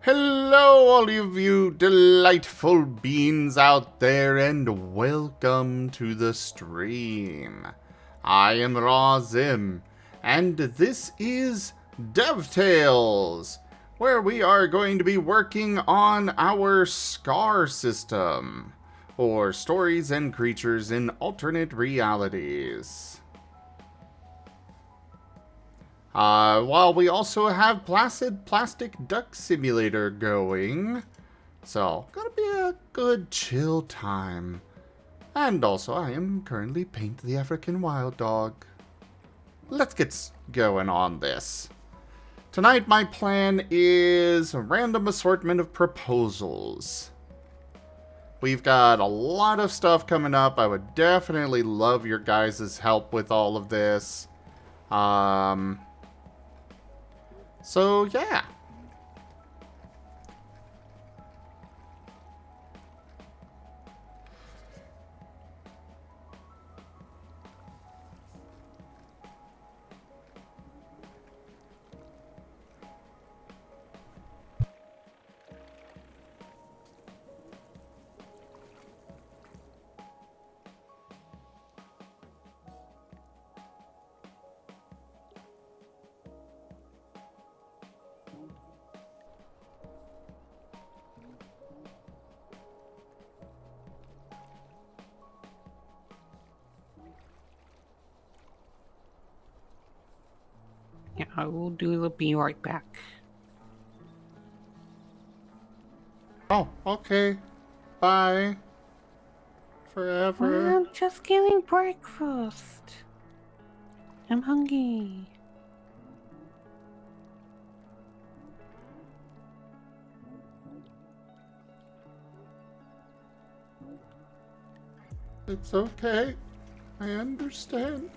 Hello, all of you delightful beings out there, and welcome to the stream. I am Razim, and this is DevTales, where we are going to be working on our SCAR system, or Stories and Creatures in Alternate Realities. While we also have Placid Plastic Duck Simulator going. So, gonna be a good chill time. And also, I am currently Paint the African Wild Dog. Let's get going on this. Tonight, my plan is a random assortment of proposals. We've got a lot of stuff coming up. I would definitely love your guys' help with all of this. So, yeah. Yeah, I will be right back. Oh, okay. Bye. Forever. I'm just getting breakfast. I'm hungry. It's okay. I understand.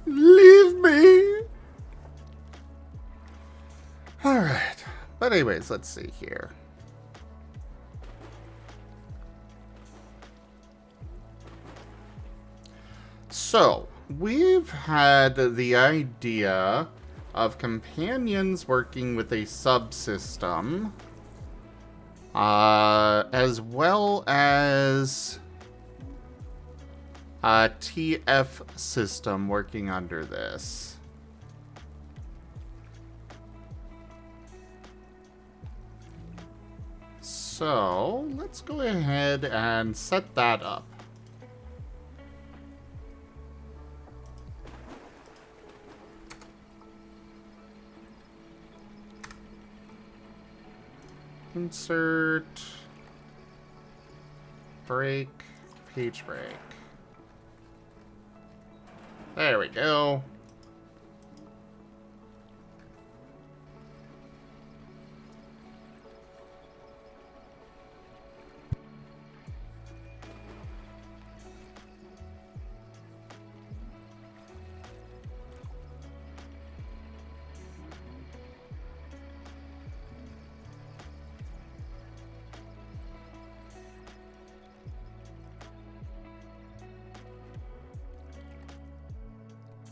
Leave me! Alright. But anyways, let's see here. So, we've had the idea of companions working with a subsystem, as well as a TF system working under this. So, let's go ahead and set that up. Insert, break, page break. There we go.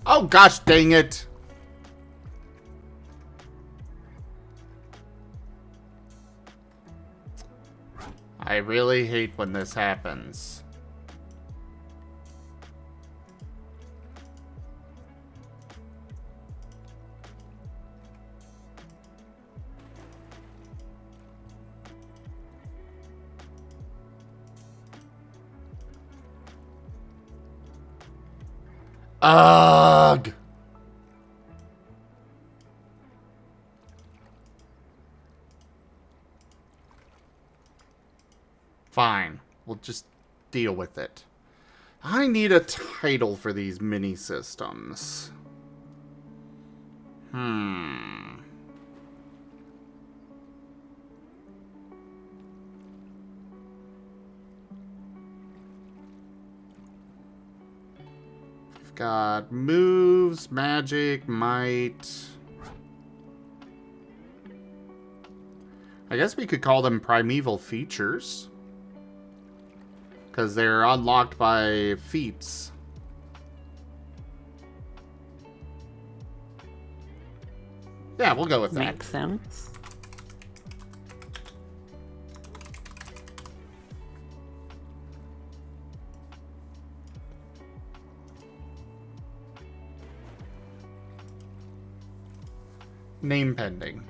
Oh gosh dang it! I really hate when this happens. Ugh! Fine. We'll just deal with it. I need a title for these mini systems. We've got moves, magic, might. I guess we could call them primeval features, because they're unlocked by feats. Yeah, we'll go with that. Makes sense. Name pending.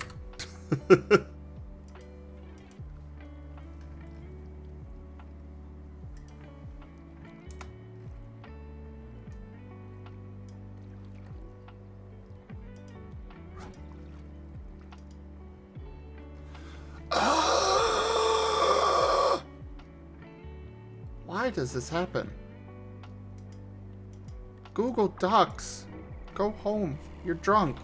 Why does this happen? Google Docs. Go home. You're drunk.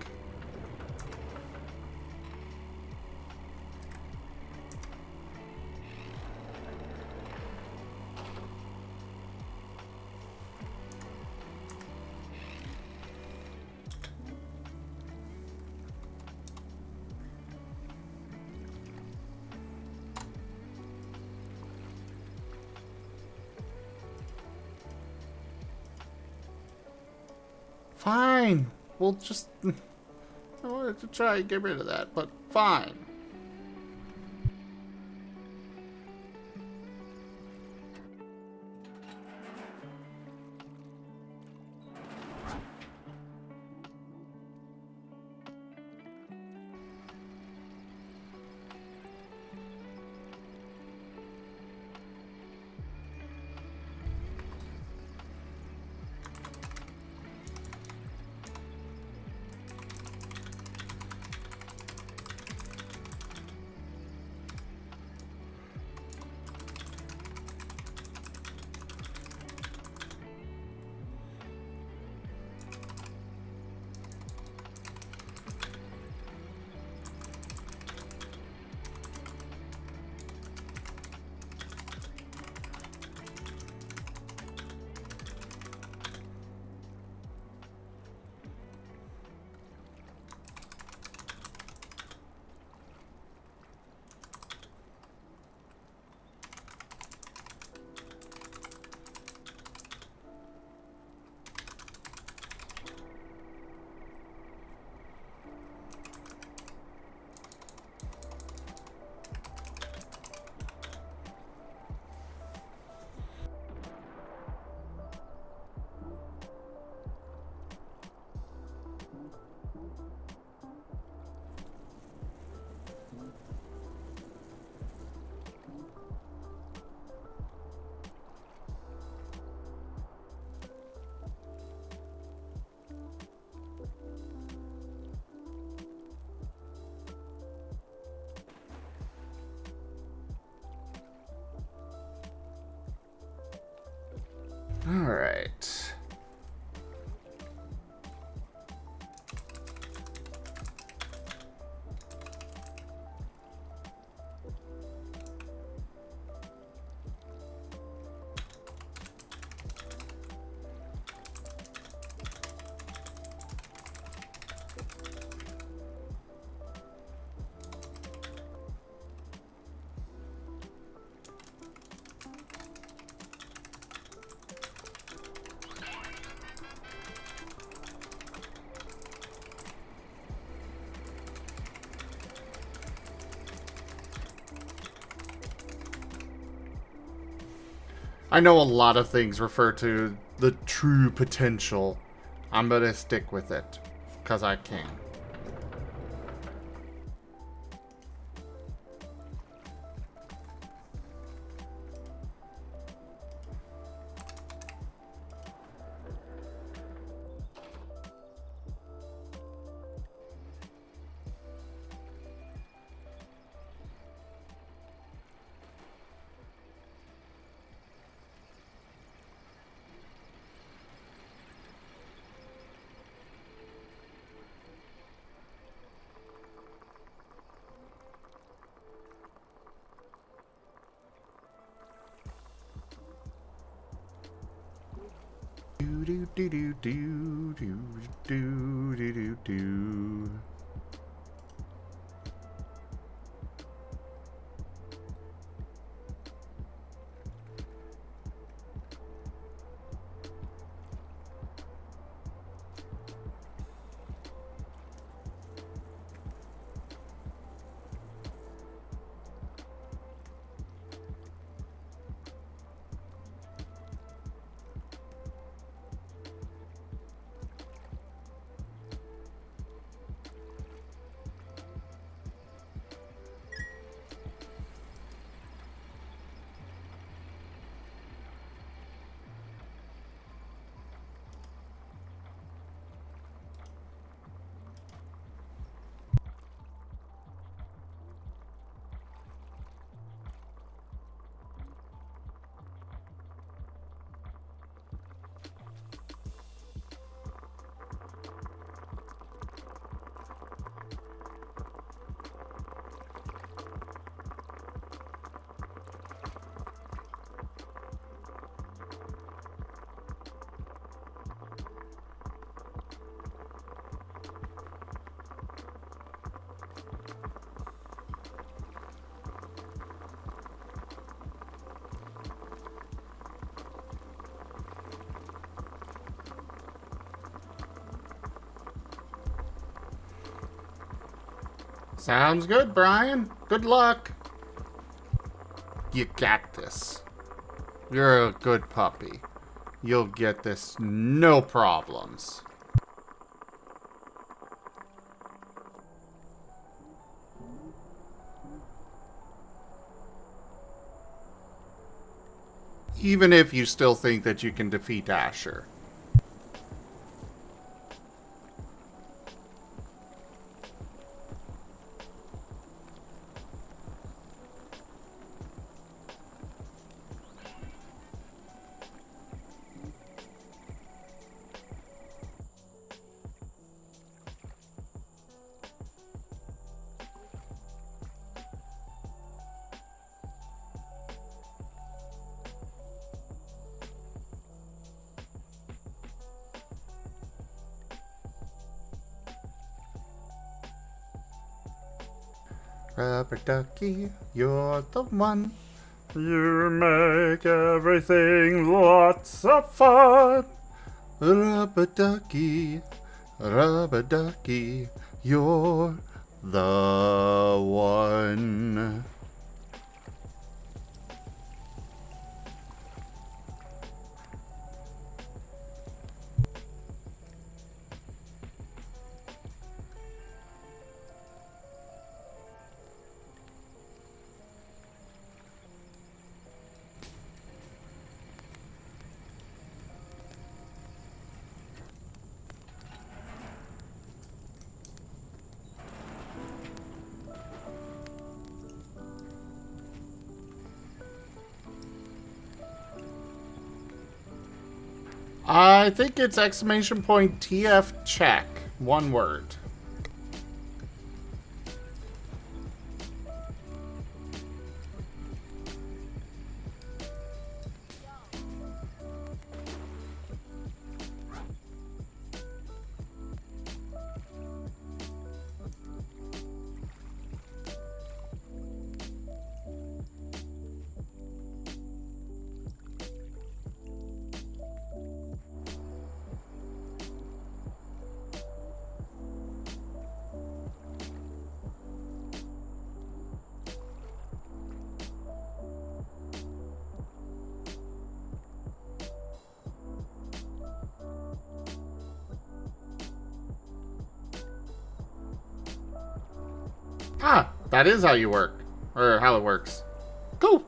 Fine. We'll just... I wanted to try and get rid of that, but fine. All right. I know a lot of things refer to the true potential. I'm gonna stick with it, because I can. Do do do do do do do do do. Sounds good, Brian. Good luck. You got this. You're a good puppy. You'll get this no problems. Even if you still think that you can defeat Asher. Rubber ducky, you're the one. You make everything lots of fun. Rubber ducky, you're the one. I think it's exclamation point TF check. One word. Ah, that is how you work. Or how it works. Cool.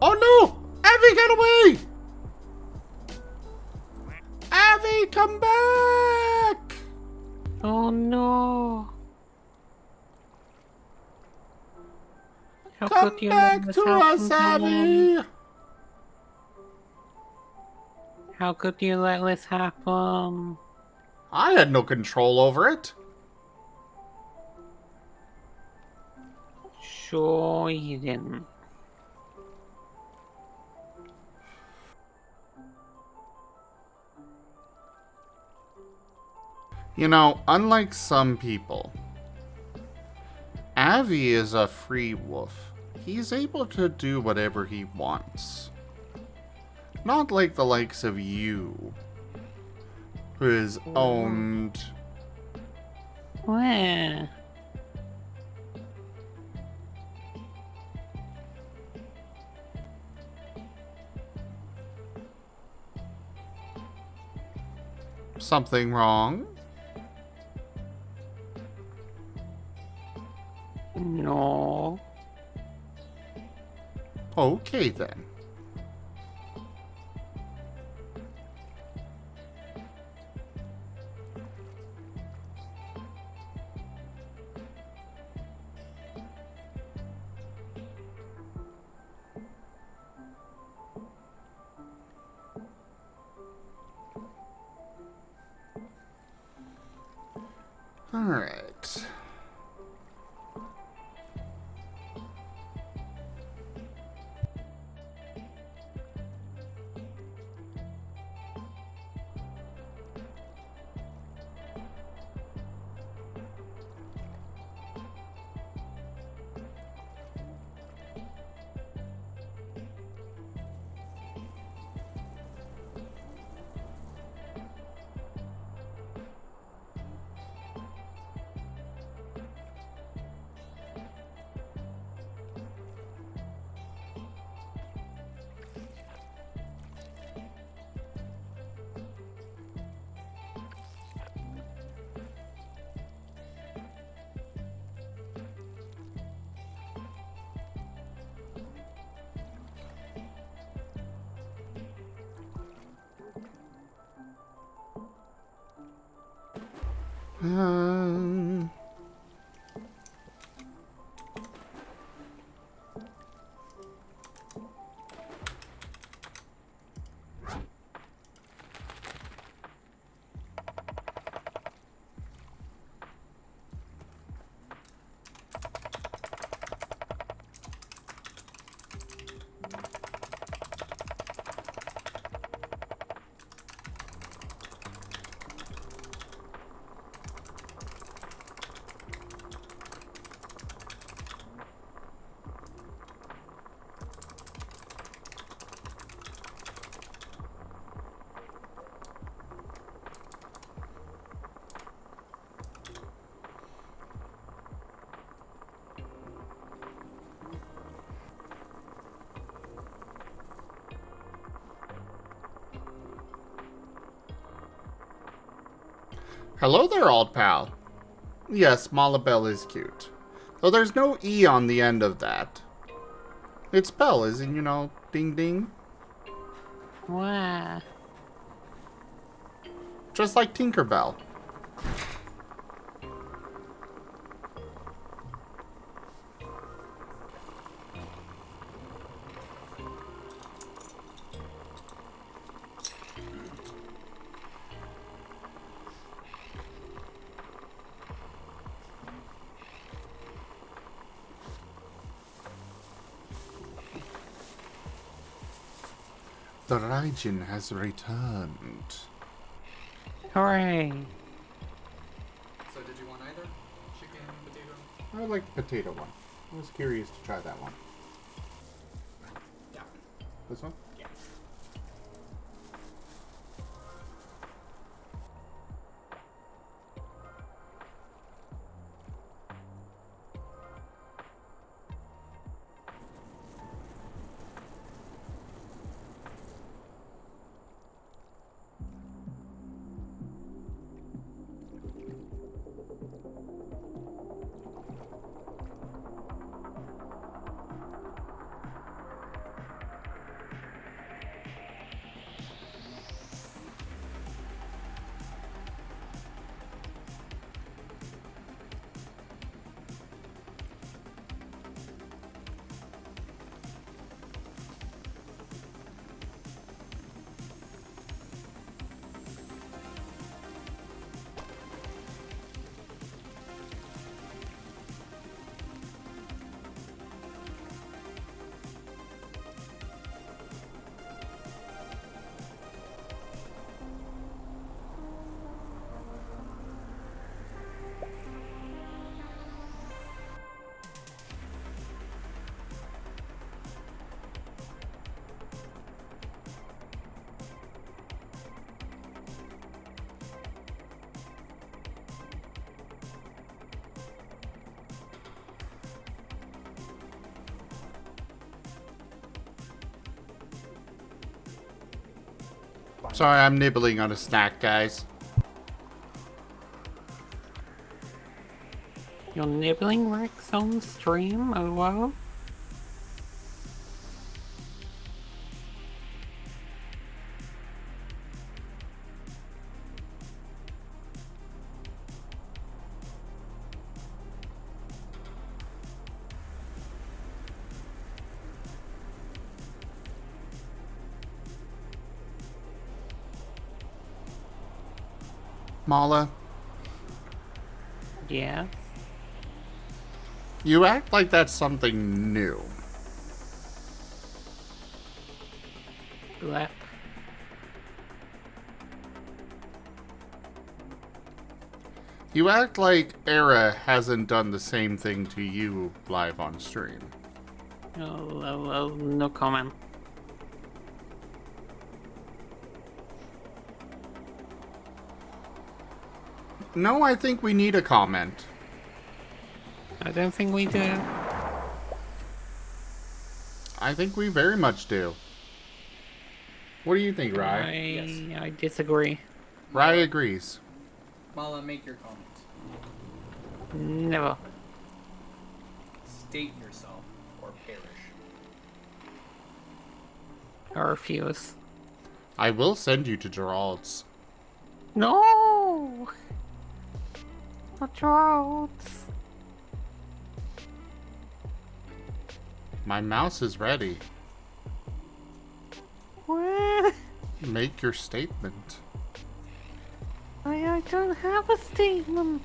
Oh no! Abby, get away! Abby, come back! Oh no. How Come could you let back this to us, happen, Abby! How could you let this happen? I had no control over it. Sure you didn't. You know, unlike some people, Avi is a free wolf. He's able to do whatever he wants. Not like the likes of you, who is owned. Where? Something wrong? No. Okay then. Alright. Um, Hello there, old pal. Yes, Malabelle is cute. Though there's no E on the end of that. It's Belle, isn't, you know, ding ding? Wow. Just like Tinkerbell. The Raijin has returned. Hooray. So did you want either? Chicken, potato? I like the potato one. I was curious to try that one. Yeah. This one? Yeah. Sorry, I'm nibbling on a snack, guys. You're nibbling Rex on stream? Oh wow. Mala, Yeah. You act like that's something new. Lep. You act like Era hasn't done the same thing to you live on stream. Oh, no comment. No, I think we need a comment. I don't think we do. I think we very much do. What do you think, Rye? I disagree. Rye agrees. Mala, make your comment. Never. State yourself or perish. I refuse. I will send you to Gerald's. No! Not droughts. My mouse is ready. What? Make your statement. I don't have a statement.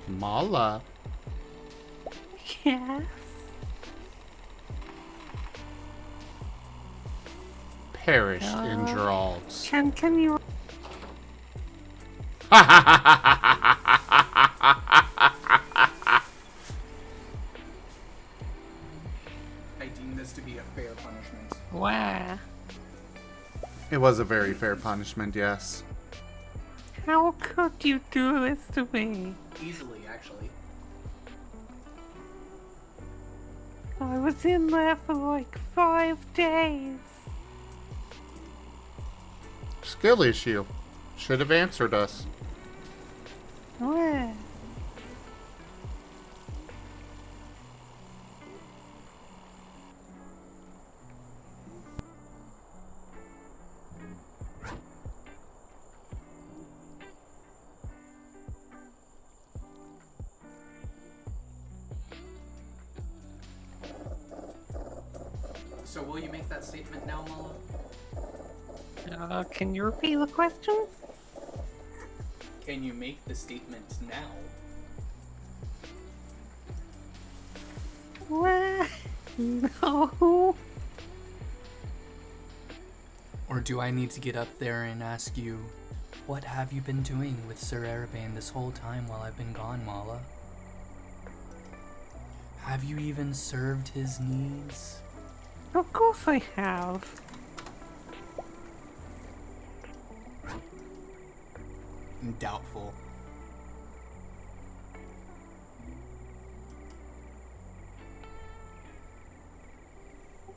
Mala. Yes. Perish in Gerald's. Can you? I deem this to be a fair punishment. Wow. It was a very fair punishment, yes. How could you do this to me? Easily, actually. I was in there for like 5 days. Skill issue. Should have answered us. Wow. So will you make that statement now, Mala? Can you repeat the question? Can you make the statement now? What? No. Or do I need to get up there and ask you, what have you been doing with Sir Erebane this whole time while I've been gone, Mala? Have you even served his needs? Of course I have. Doubtful.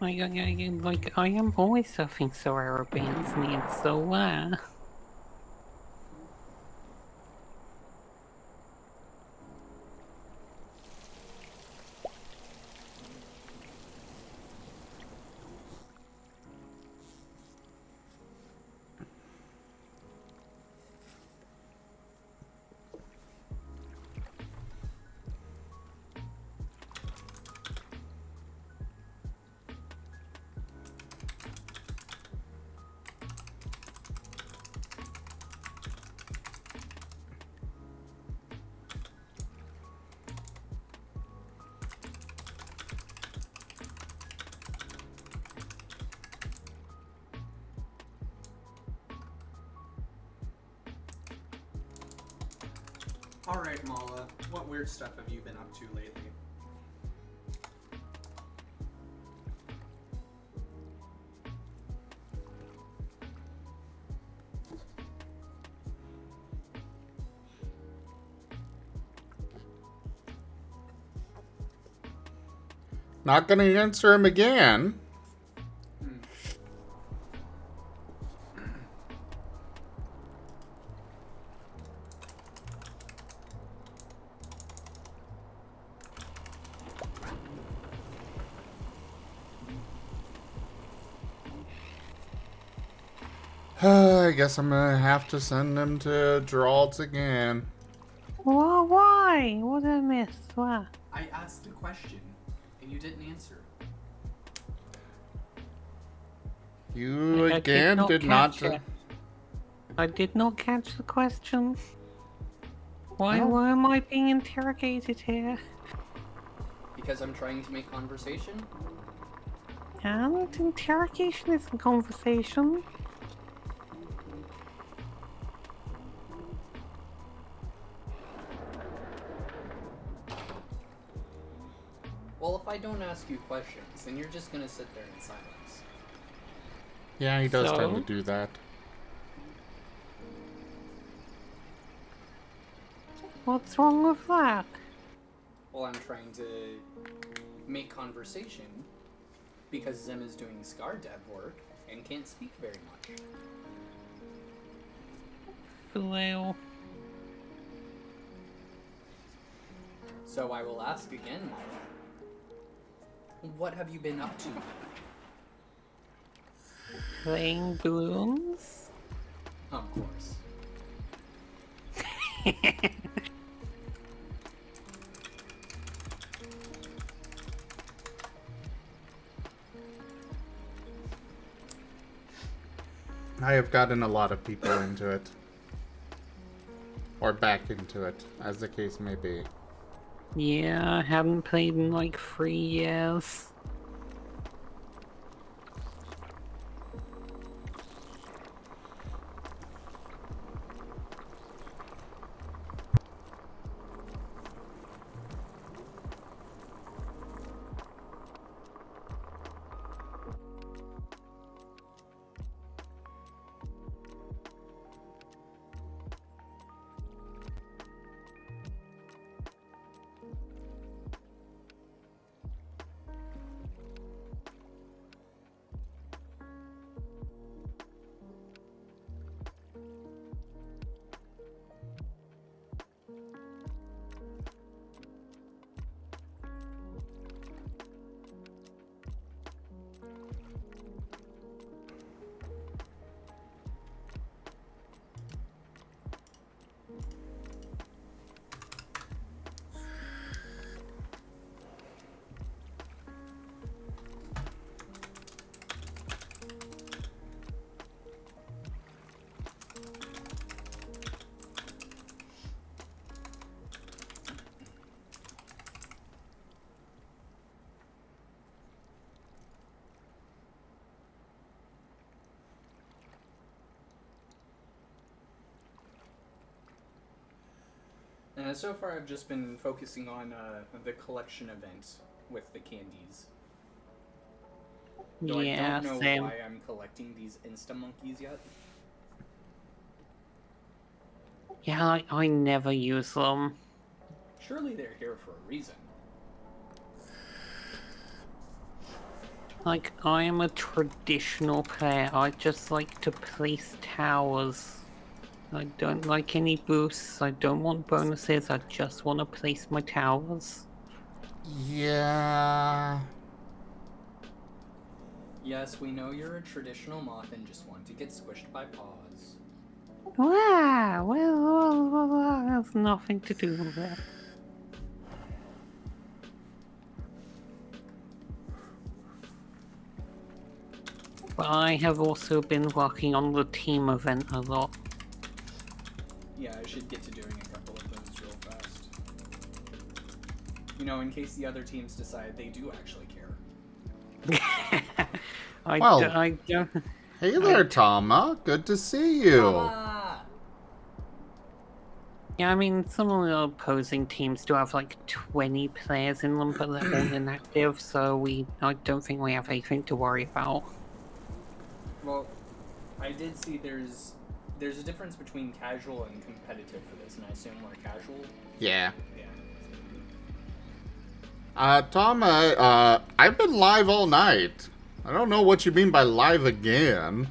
I am always serving Sir Arabane's needs, so Alright, Mala. What weird stuff have you been up to lately? Not gonna answer him again. I guess I'm gonna have to send him to Gerald's again. why? What did I miss? What? I asked a question, and you didn't answer. You I again did did not not. catch it. I did not catch the question. Why Oh. am I being interrogated here? Because I'm trying to make conversation? And interrogation isn't conversation. Well, if I don't ask you questions, then you're just gonna sit there in silence. Yeah, he does tend to So? do that. What's wrong with that? Well, I'm trying to make conversation because Zim is doing Scar dev work and can't speak very much. Flail. So I will ask again, Mala. What have you been up to? Playing balloons? Of course. I have gotten a lot of people into it. Or back into it, as the case may be. Yeah, I haven't played in like 3 years. So far, I've just been focusing on the collection event with the candies. Though Yeah, I don't know same. why I'm collecting these Insta-monkeys yet. Yeah, I never use them. Surely they're here for a reason. Like, I am a traditional player. I just like to place towers. I don't like any boosts. I don't want bonuses. I just want to place my towers. Yeah. Yes, we know you're a traditional moth and just want to get squished by paws. Wow, well, that has nothing to do with it. But I have also been working on the team event a lot. Yeah, I should get to doing a couple of those real fast. You know, in case the other teams decide they do actually care. I don't. Hey there, Tama. Good to see you. Mama! Yeah, I mean, some of the opposing teams do have like 20 players in them, but they're all inactive, so I don't think we have anything to worry about. Well, I did see there's a difference between casual and competitive for this, and I assume we're casual. Yeah. Yeah. Tama, I've been live all night. I don't know what you mean by live again.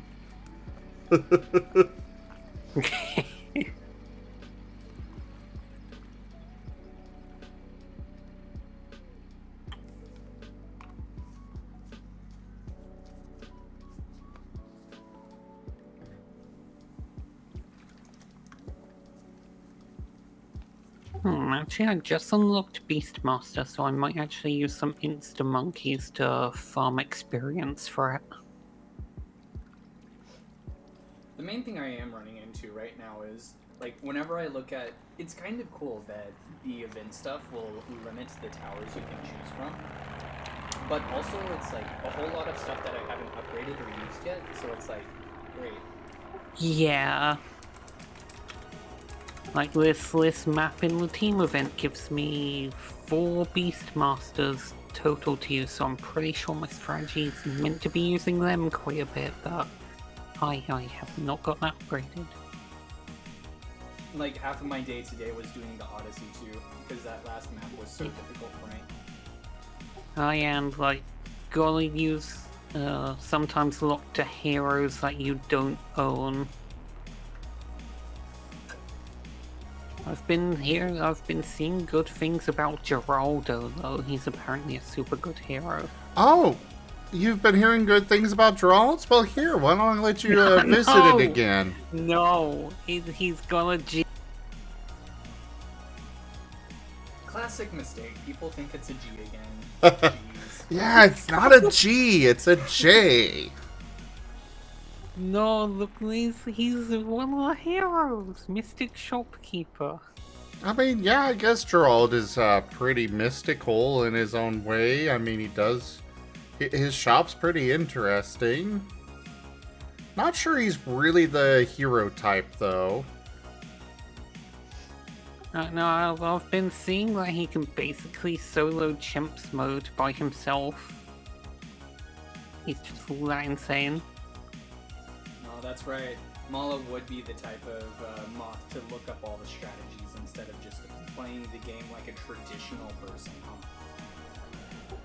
Actually, I just unlocked Beastmaster, so I might actually use some Insta-monkeys to farm experience for it. The main thing I am running into right now is, like, whenever I look at... It's kind of cool that the event stuff will limit the towers you can choose from. But also, it's, like, a whole lot of stuff that I haven't upgraded or used yet, so it's, like, great. Yeah. Like this map in the team event gives me 4 Beastmasters total to use, so I'm pretty sure my strategy is meant to be using them quite a bit, but I have not got that upgraded. Like, half of my day today was doing the Odyssey too, because that last map was so difficult for me. I am, like, gotta use sometimes lock to heroes that you don't own. I've been seeing good things about Geraldo, though. He's apparently a super good hero. Oh, you've been hearing good things about Gerald? Well, here, why don't I let you visit No! it again? No, he's got a G. Classic mistake. People think it's a G again. Jeez. Yeah, it's not a G, it's a J. No, look, he's one of the heroes, Mystic Shopkeeper. I mean, yeah, I guess Gerald is pretty mystical in his own way. I mean, his shop's pretty interesting. Not sure he's really the hero type, though. No, I've been seeing that he can basically solo chimps mode by himself. He's just all that insane. No, that's right. Mala would be the type of moth to look up all the strategies instead of just playing the game like a traditional person, huh?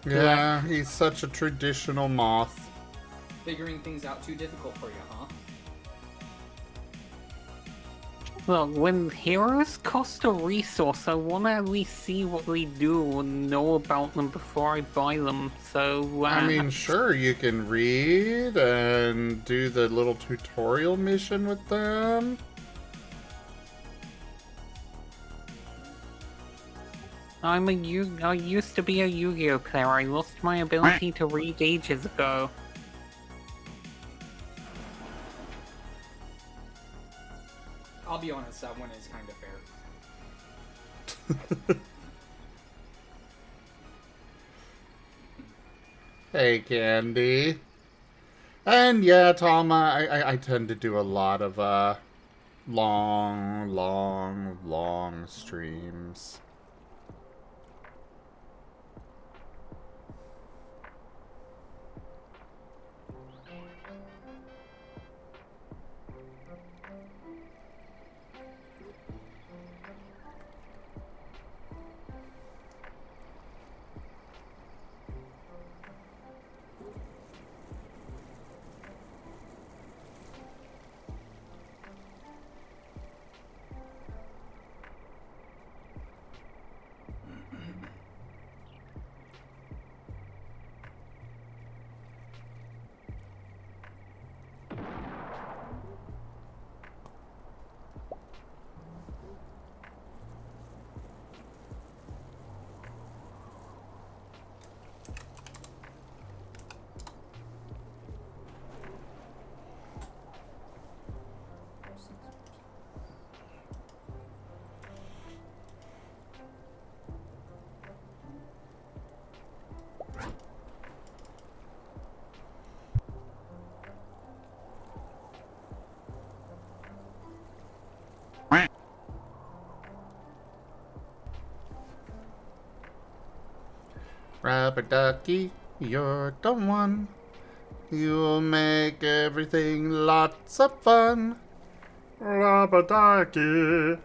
Yeah, he's such a traditional moth. Figuring things out too difficult for you, huh? Well, when heroes cost a resource, I want to at least see what they do and know about them before I buy them, so... I mean, sure, you can read and do the little tutorial mission with them. I used to be a Yu-Gi-Oh player. I lost my ability to read ages ago. I'll be honest, that one is kind of fair. Hey, Candy. And yeah, Tom, I tend to do a lot of long streams. Rubber ducky, you're the one. You'll make everything lots of fun. Rubber ducky,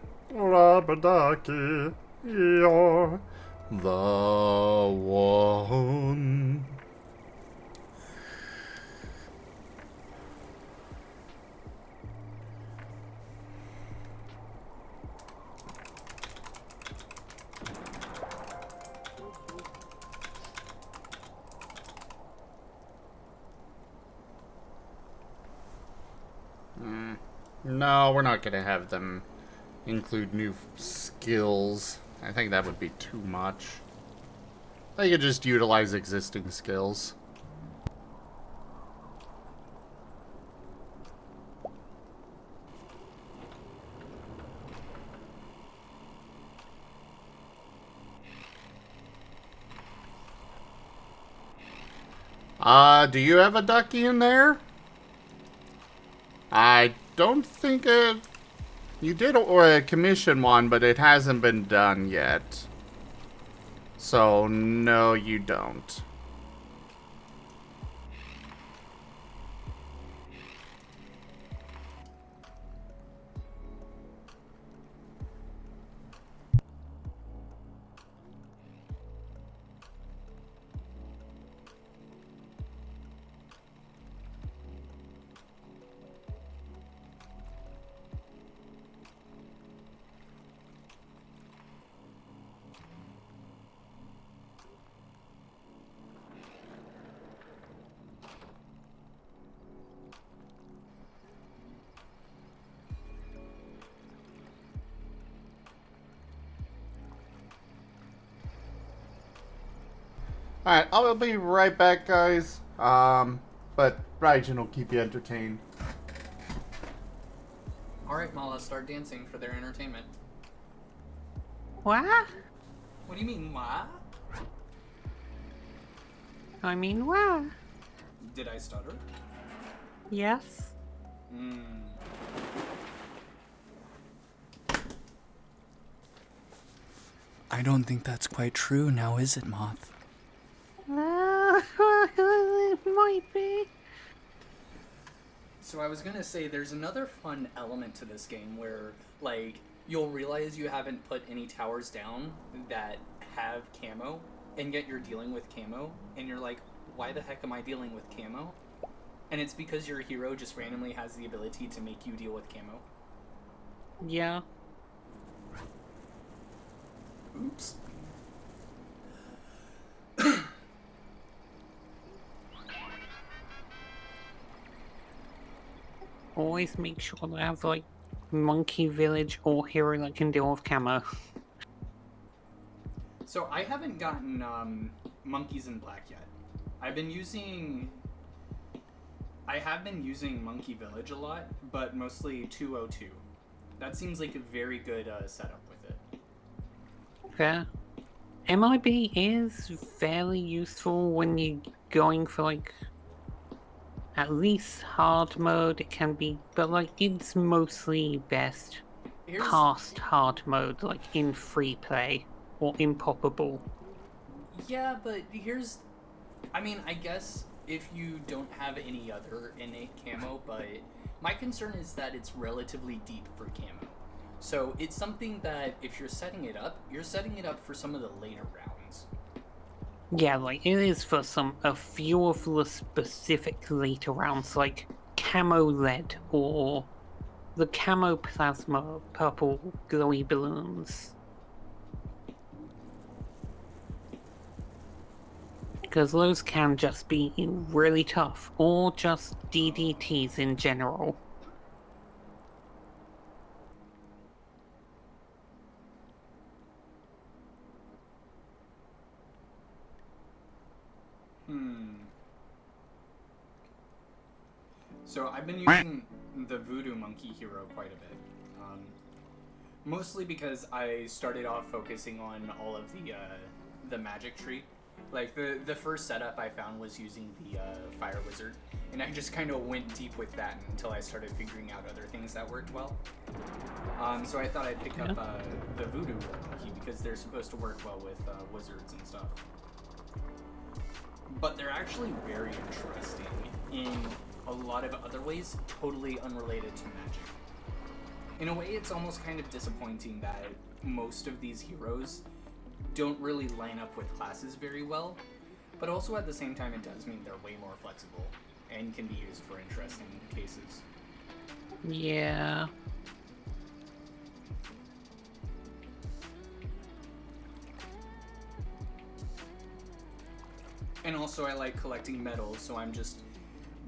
you're the one. No, we're not gonna have them include new skills. I think that would be too much. They could just utilize existing skills. Do you have a ducky in there? I don't think you did commission one, but it hasn't been done yet. So, no, you don't. Alright, I'll be right back, guys. But Raijin will keep you entertained. Alright, Mala, start dancing for their entertainment. What? What do you mean, what? I mean, what? Did I stutter? Yes. I don't think that's quite true now, is it, Moth? It might be. So I was gonna say, there's another fun element to this game where, like, you'll realize you haven't put any towers down that have camo, and yet you're dealing with camo, and you're like, why the heck am I dealing with camo? And it's because your hero just randomly has the ability to make you deal with camo. Yeah. Oops. Always make sure to have, like, monkey village or hero that can deal with camo. So I haven't gotten monkeys in black yet. I have been using Monkey Village a lot, but mostly 202. That seems like a very good setup with it. Fair. MIB is fairly useful when you're going for, like, at least hard mode. It can be, but, like, it's mostly best past hard mode, like in free play or impoppable. Yeah, but I guess if you don't have any other innate camo, but my concern is that it's relatively deep for camo. So it's something that if you're setting it up for some of the later rounds. Yeah, like, it is for a few of the specific later rounds, like camo lead or the camo plasma purple glowy balloons. Because those can just be really tough, or just DDTs in general. So I've been using the Voodoo Monkey hero quite a bit. Mostly because I started off focusing on all of the magic tree. Like, the first setup I found was using the Fire Wizard, and I just kind of went deep with that until I started figuring out other things that worked well. So I thought I'd pick up the Voodoo Monkey because they're supposed to work well with wizards and stuff. But they're actually very interesting in a lot of other ways, totally unrelated to magic. In a way, it's almost kind of disappointing that most of these heroes don't really line up with classes very well, but also at the same time it does mean they're way more flexible and can be used for interesting cases. Yeah. And also I like collecting medals, so I'm just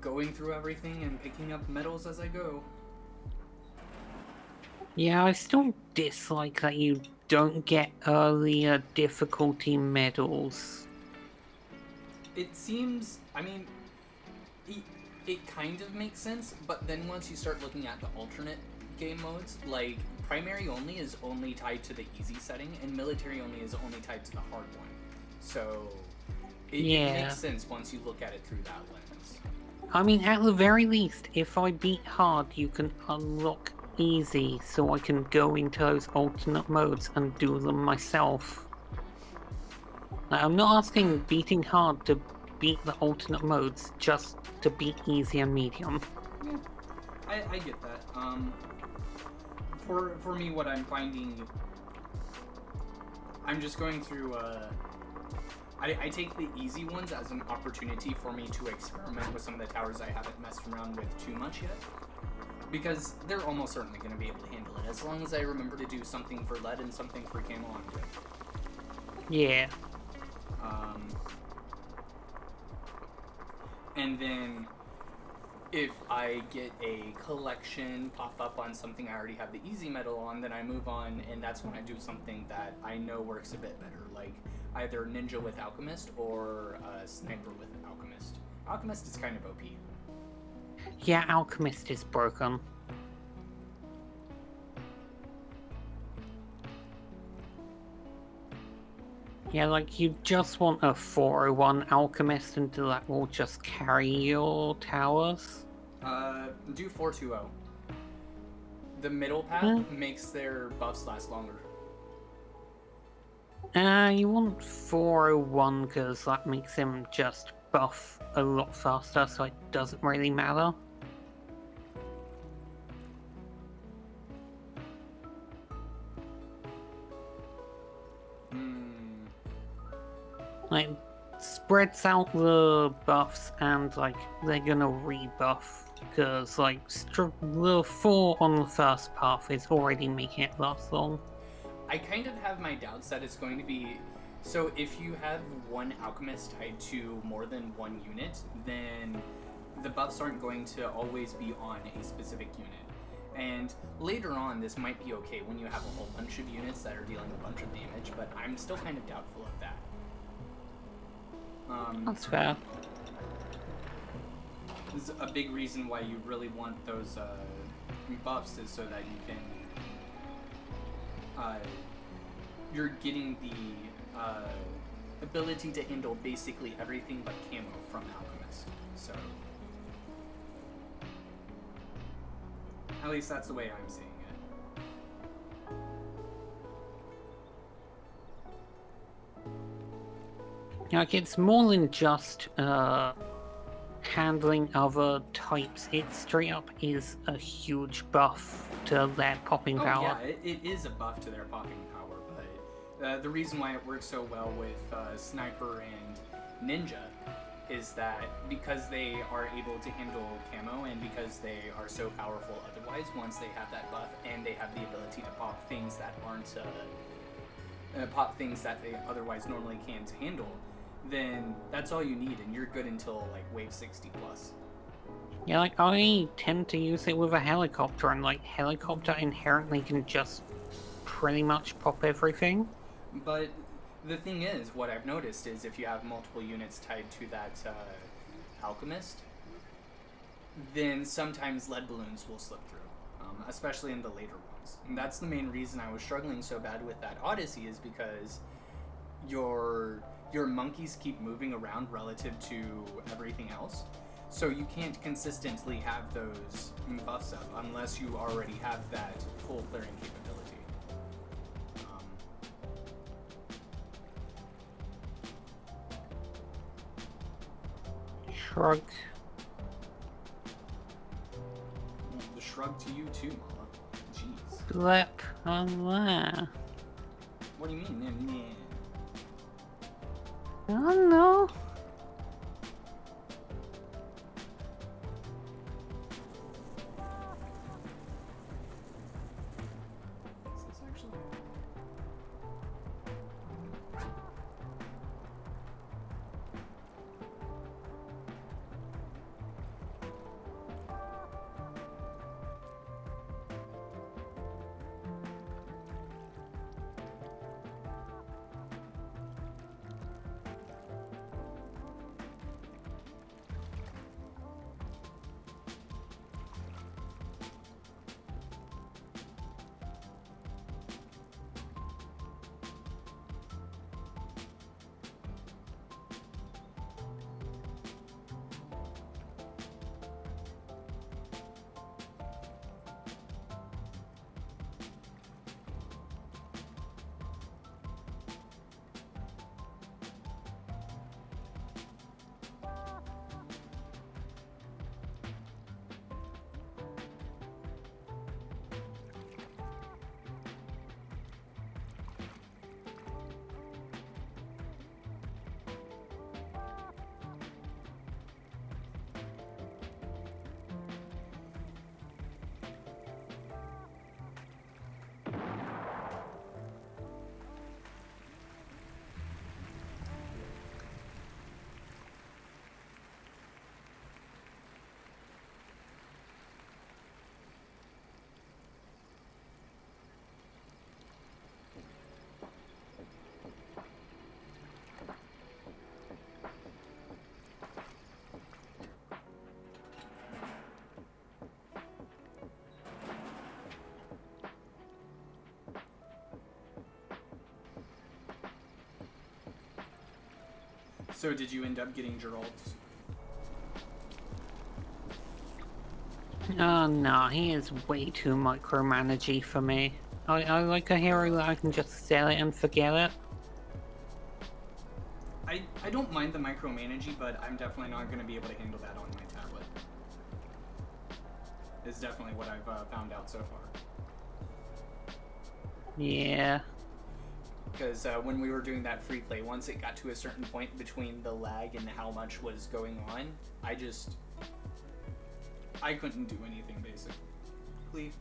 going through everything and picking up medals as I go. Yeah, I still dislike that you don't get earlier difficulty medals. It seems, it kind of makes sense, but then once you start looking at the alternate game modes, like primary only is only tied to the easy setting, and military only is only tied to the hard one. So It Yeah. makes sense once you look at it through that lens. I mean, at the very least, if I beat hard, you can unlock easy, so I can go into those alternate modes and do them myself. Like, I'm not asking beating hard to beat the alternate modes, just to beat easy and medium. Yeah, I get that. For me, what I'm finding, I'm just going through. I take the easy ones as an opportunity for me to experiment with some of the towers I haven't messed around with too much yet, because they're almost certainly going to be able to handle it as long as I remember to do something for lead and something for camo. I'm good. Yeah. And then if I get a collection pop up on something I already have the easy medal on, then I move on, and that's when I do something that I know works a bit better, like either ninja with alchemist or sniper with alchemist. Alchemist is kind of OP. Yeah, Alchemist is broken. Yeah, like, you just want a 401 Alchemist until that will just carry your towers. Do 420. The middle path makes their buffs last longer. You want 401 because that makes him just buff a lot faster, so it doesn't really matter. Like, spreads out the buffs and, like, they're gonna rebuff because, like, the 4 on the first path is already making it last long. I kind of have my doubts that it's going to be... So if you have one alchemist tied to more than one unit, then the buffs aren't going to always be on a specific unit. And later on, this might be okay when you have a whole bunch of units that are dealing a bunch of damage, but I'm still kind of doubtful of that. That's fair. This is a big reason why you really want those buffs is so that you can... you're getting the ability to handle basically everything but camo from Alchemist. So... At least that's the way I'm seeing it. Like, it's more than just handling other types. It straight up is a huge buff to their popping power. Yeah, it is a buff to their popping power, but the reason why it works so well with Sniper and Ninja is that because they are able to handle camo and because they are so powerful otherwise, once they have that buff and they have the ability to pop things that aren't pop things that they otherwise normally can't handle, then that's all you need and you're good until like wave 60 plus. Yeah, like, I tend to use it with a helicopter, and like, helicopter inherently can just pretty much pop everything. But the thing is, what I've noticed is if you have multiple units tied to that alchemist, then sometimes lead balloons will slip through, especially in the later ones. And that's the main reason I was struggling so bad with that Odyssey, is because your monkeys keep moving around relative to everything else. So you can't consistently have those buffs up unless you already have that full clearing capability. Shrug. The shrug to you too, Mala. Jeez. Blip on there. What do you mean? Oh no. Is this actually... So did you end up getting Gerald's? Oh no, he is way too micromanagey for me. I like a hero that I can just sell it and forget it. I don't mind the micromanaging, but I'm definitely not going to be able to handle that on my tablet. Is definitely what I've found out so far. Yeah. Because when we were doing that free play, once it got to a certain point between the lag and how much was going on, I couldn't do anything, basically.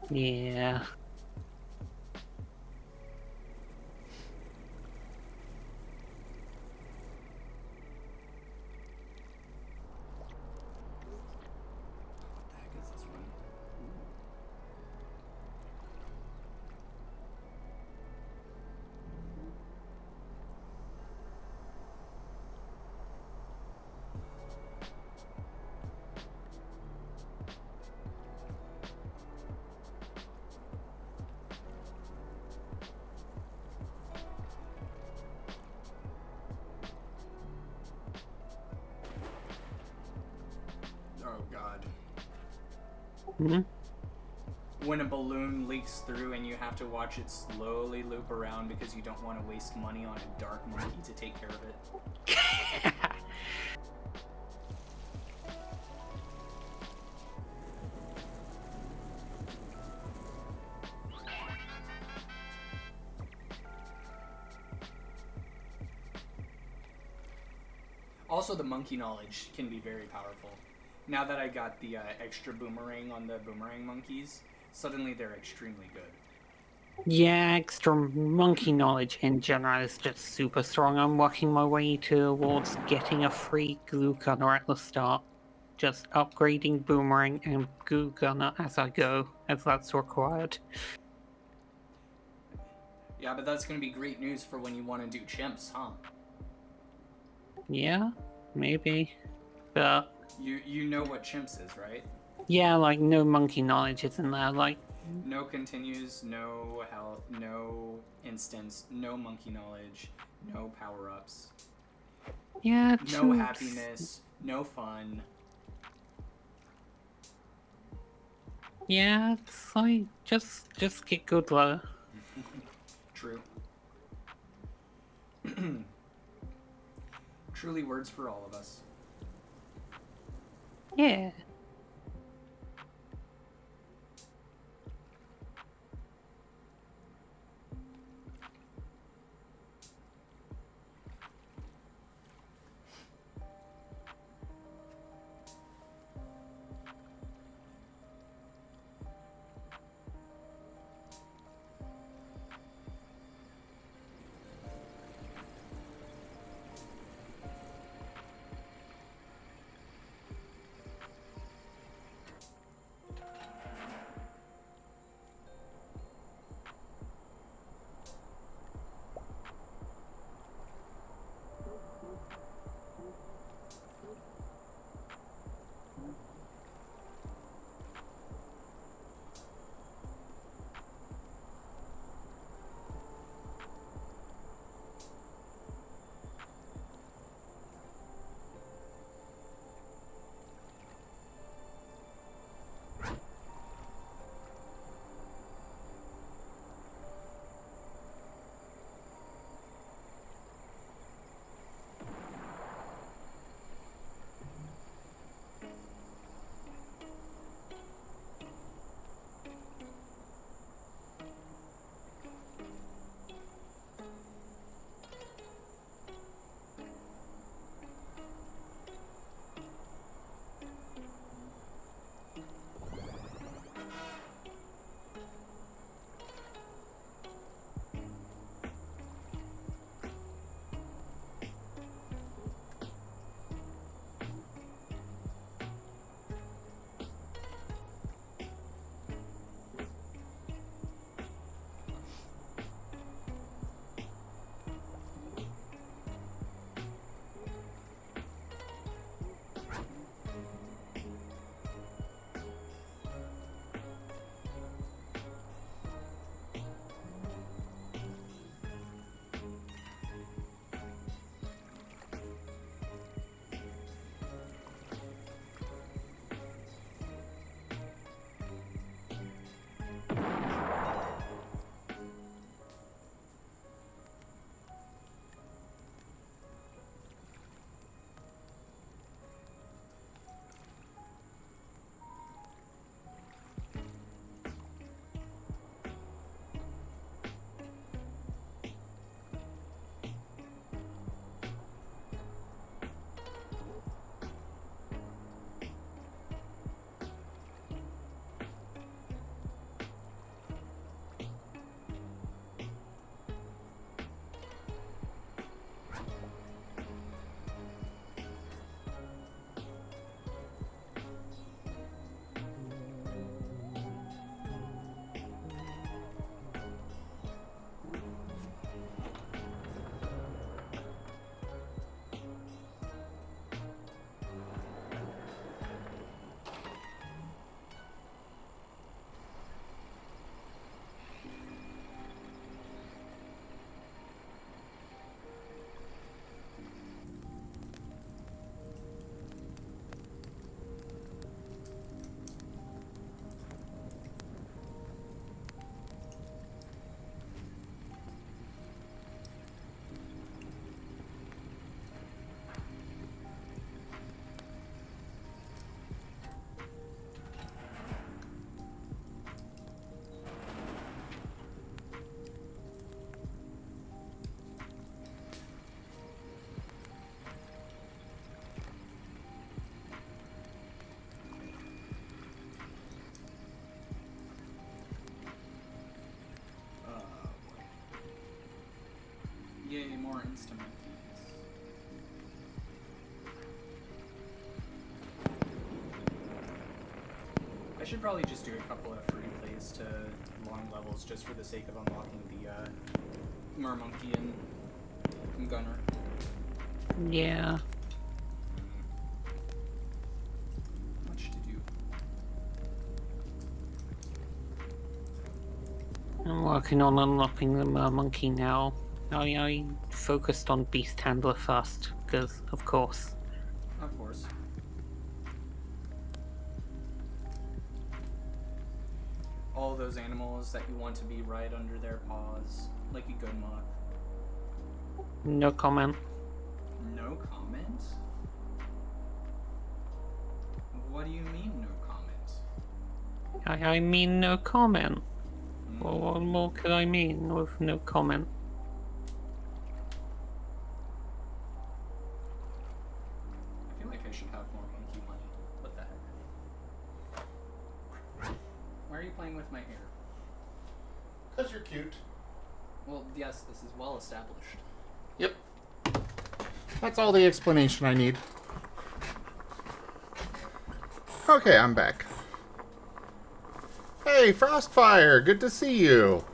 Yeah. What the heck is this one? Oh god. Hmm? When a balloon leaks through and you have to watch it slowly loop around because you don't want to waste money on a dark monkey to take care of it. Also, the monkey knowledge can be very powerful. Now that I got the extra boomerang on the boomerang monkeys, suddenly they're extremely good. Yeah, extra monkey knowledge in general is just super strong. I'm working my way towards getting a free glue gunner at the start. Just upgrading boomerang and glue gunner as I go, as that's required. Yeah, but that's going to be great news for when you want to do chimps, huh? Yeah, maybe. But You know what chimps is, right? yeah, like no monkey knowledge is in there. Like, No continues, no health, no instance, no monkey knowledge, no power-ups, yeah, no happiness, no fun. Yeah, it's like just get good low. True. Truly words for all of us. Yeah. Yay, more instruments. I should probably just do a couple of free plays to long levels just for the sake of unlocking the Mermonkey and Gunner. Yeah. Much to do. I'm working on unlocking the Mermonkey now. I focused on Beast Handler first, because, of course. Of course. All those animals that you want to be right under their paws, like a good moth. No comment. No comment? What do you mean, no comment? I mean no comment. Well, what more could I mean with no comment? I feel like I should have more monkey money. What the heck? Why are you playing with my hair? Because you're cute. Well, yes, this is well established. Yep. That's all the explanation I need. Okay, I'm back. Hey, Frostfire, good to see you.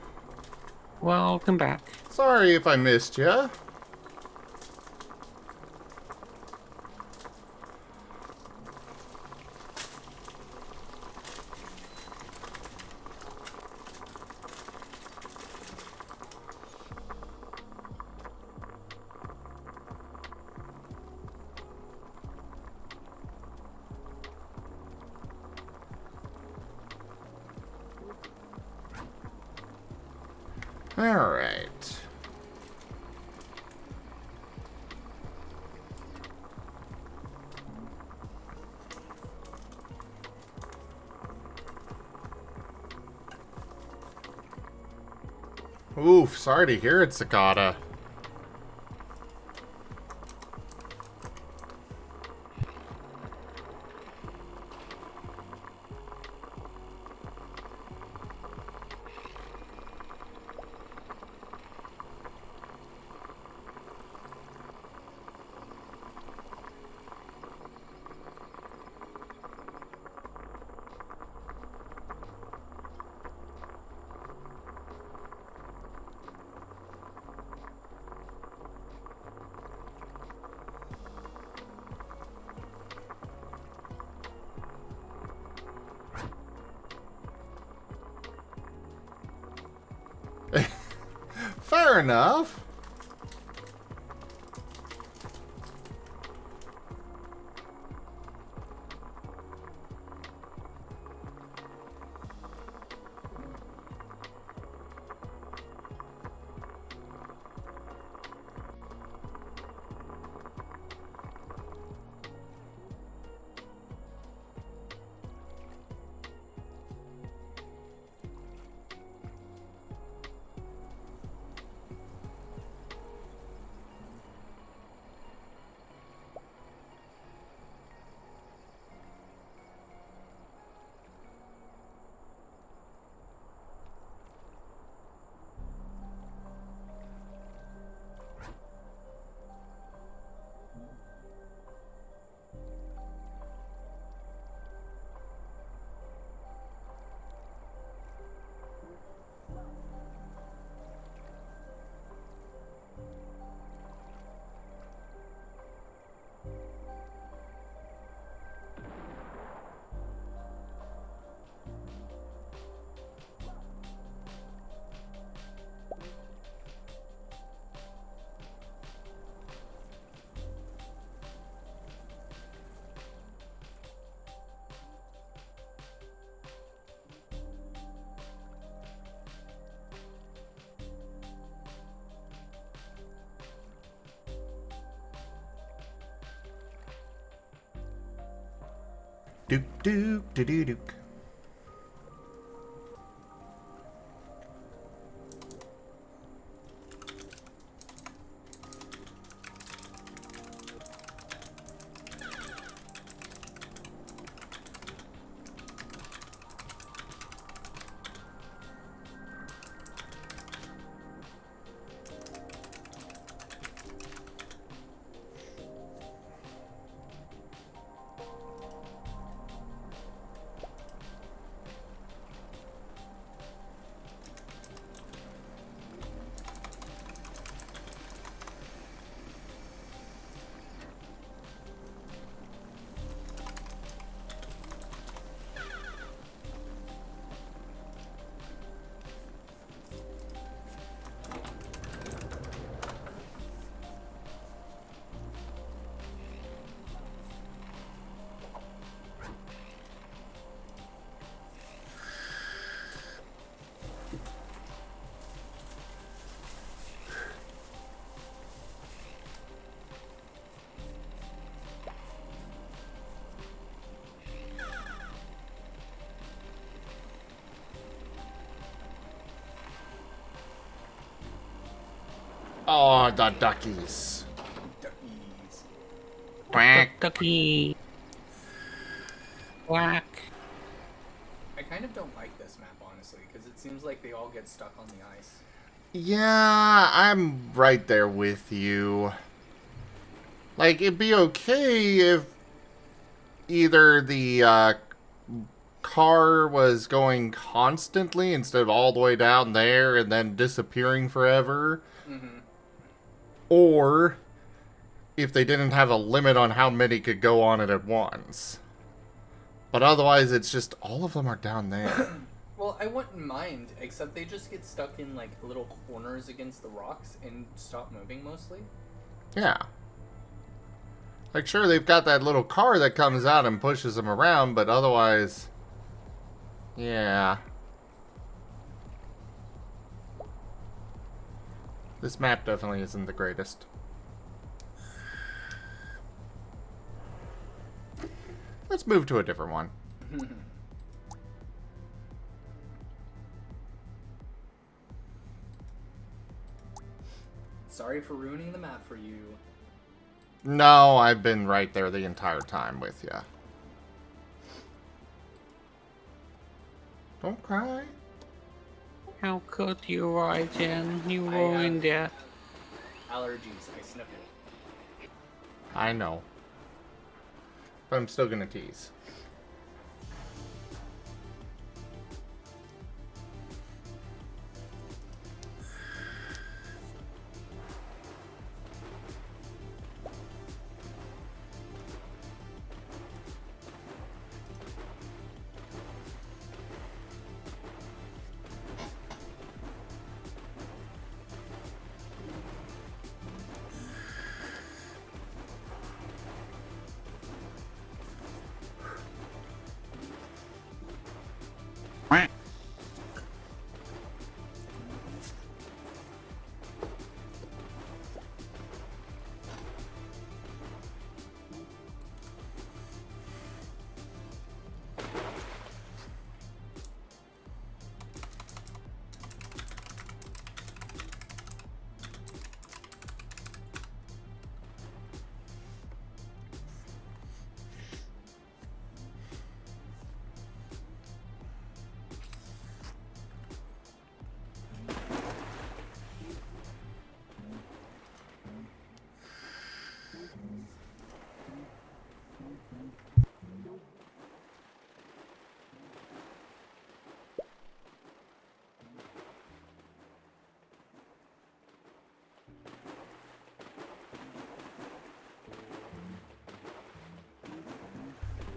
Welcome back. Sorry if I missed ya. All right. Oof, sorry to hear it, Cicada. Fair enough. Dook dook doo doo dook. Oh, the duckies. Duckies. Quack. Ducky. Quack. I kind of don't like this map, honestly, because it seems like they all get stuck on the ice. Yeah, I'm right there with you. Like, it'd be okay if either the car was going constantly instead of all the way down there and then disappearing forever. Mm-hmm. Or if they didn't have a limit on how many could go on it at once. But otherwise, it's just all of them are down there. Well, I wouldn't mind, except they just get stuck in, like, little corners against the rocks and stop moving, mostly. Yeah. Like, sure, they've got that little car that comes out and pushes them around, but otherwise... Yeah. This map definitely isn't the greatest. Let's move to a different one. Sorry for ruining the map for you. No, I've been right there the entire time with ya. Don't cry. How could you, Raijin? You I ruined it. Allergies, I sniffle. I know. But I'm still gonna tease.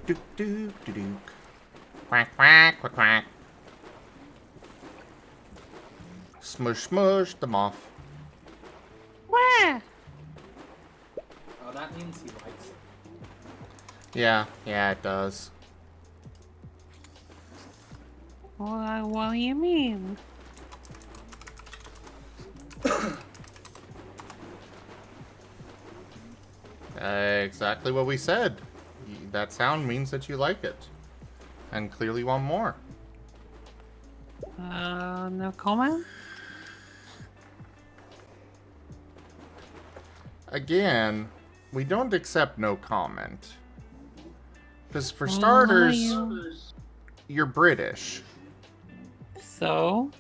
Dook dook dook dook. Quack quack quack quack. Smush smush them off. Where? Oh, that means he likes it. Yeah, it does. What do you mean? Exactly what we said. That sound means that you like it. And clearly want more. No comment? Again, we don't accept no comment. Because for starters, you're British. So?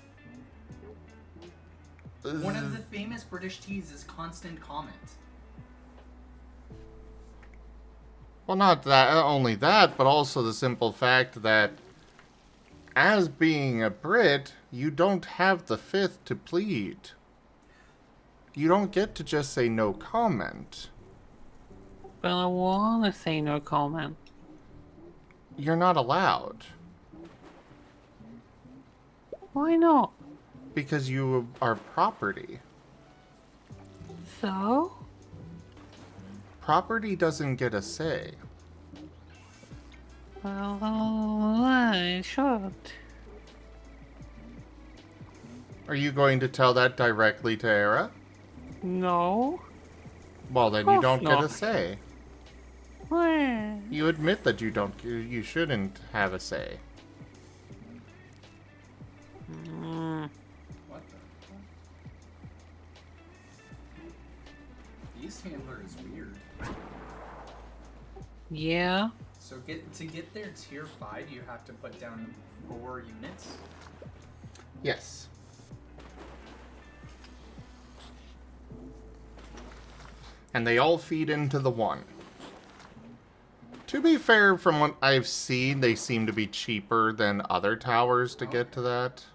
One of the famous British teas is constant comment. Well, not that only that, but also the simple fact that as being a Brit, you don't have the fifth to plead. You don't get to just say no comment. But I wanna say no comment. You're not allowed. Why not? Because you are property. So? Property doesn't get a say. Well, I should. Are you going to tell that directly to Era? No? Well, then you Of don't course get a not. say. Where? You admit that you shouldn't have a say. What the? beast handler is weird. Yeah. So to get their tier 5, you have to put down 4 units. Yes. And they all feed into the one. To be fair, from what I've seen, they seem to be cheaper than other towers to get to that.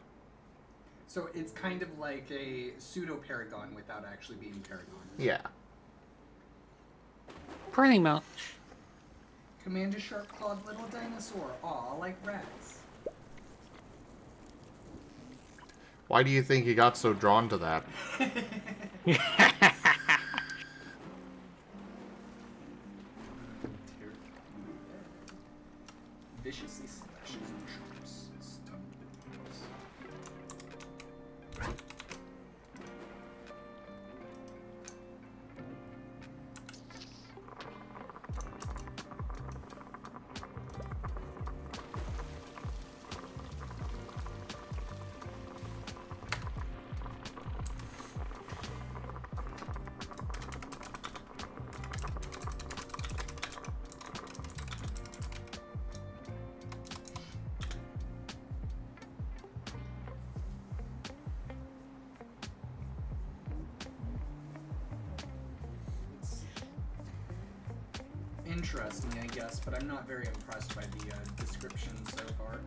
So it's kind of like a pseudo-paragon without actually being paragon. Yeah. Pretty much. Command a sharp-clawed little dinosaur. Aw, like rats. Why do you think he got so drawn to that? Viciously slashes and chops. Stun victims. Interesting, I guess, but I'm not very impressed by the description so far.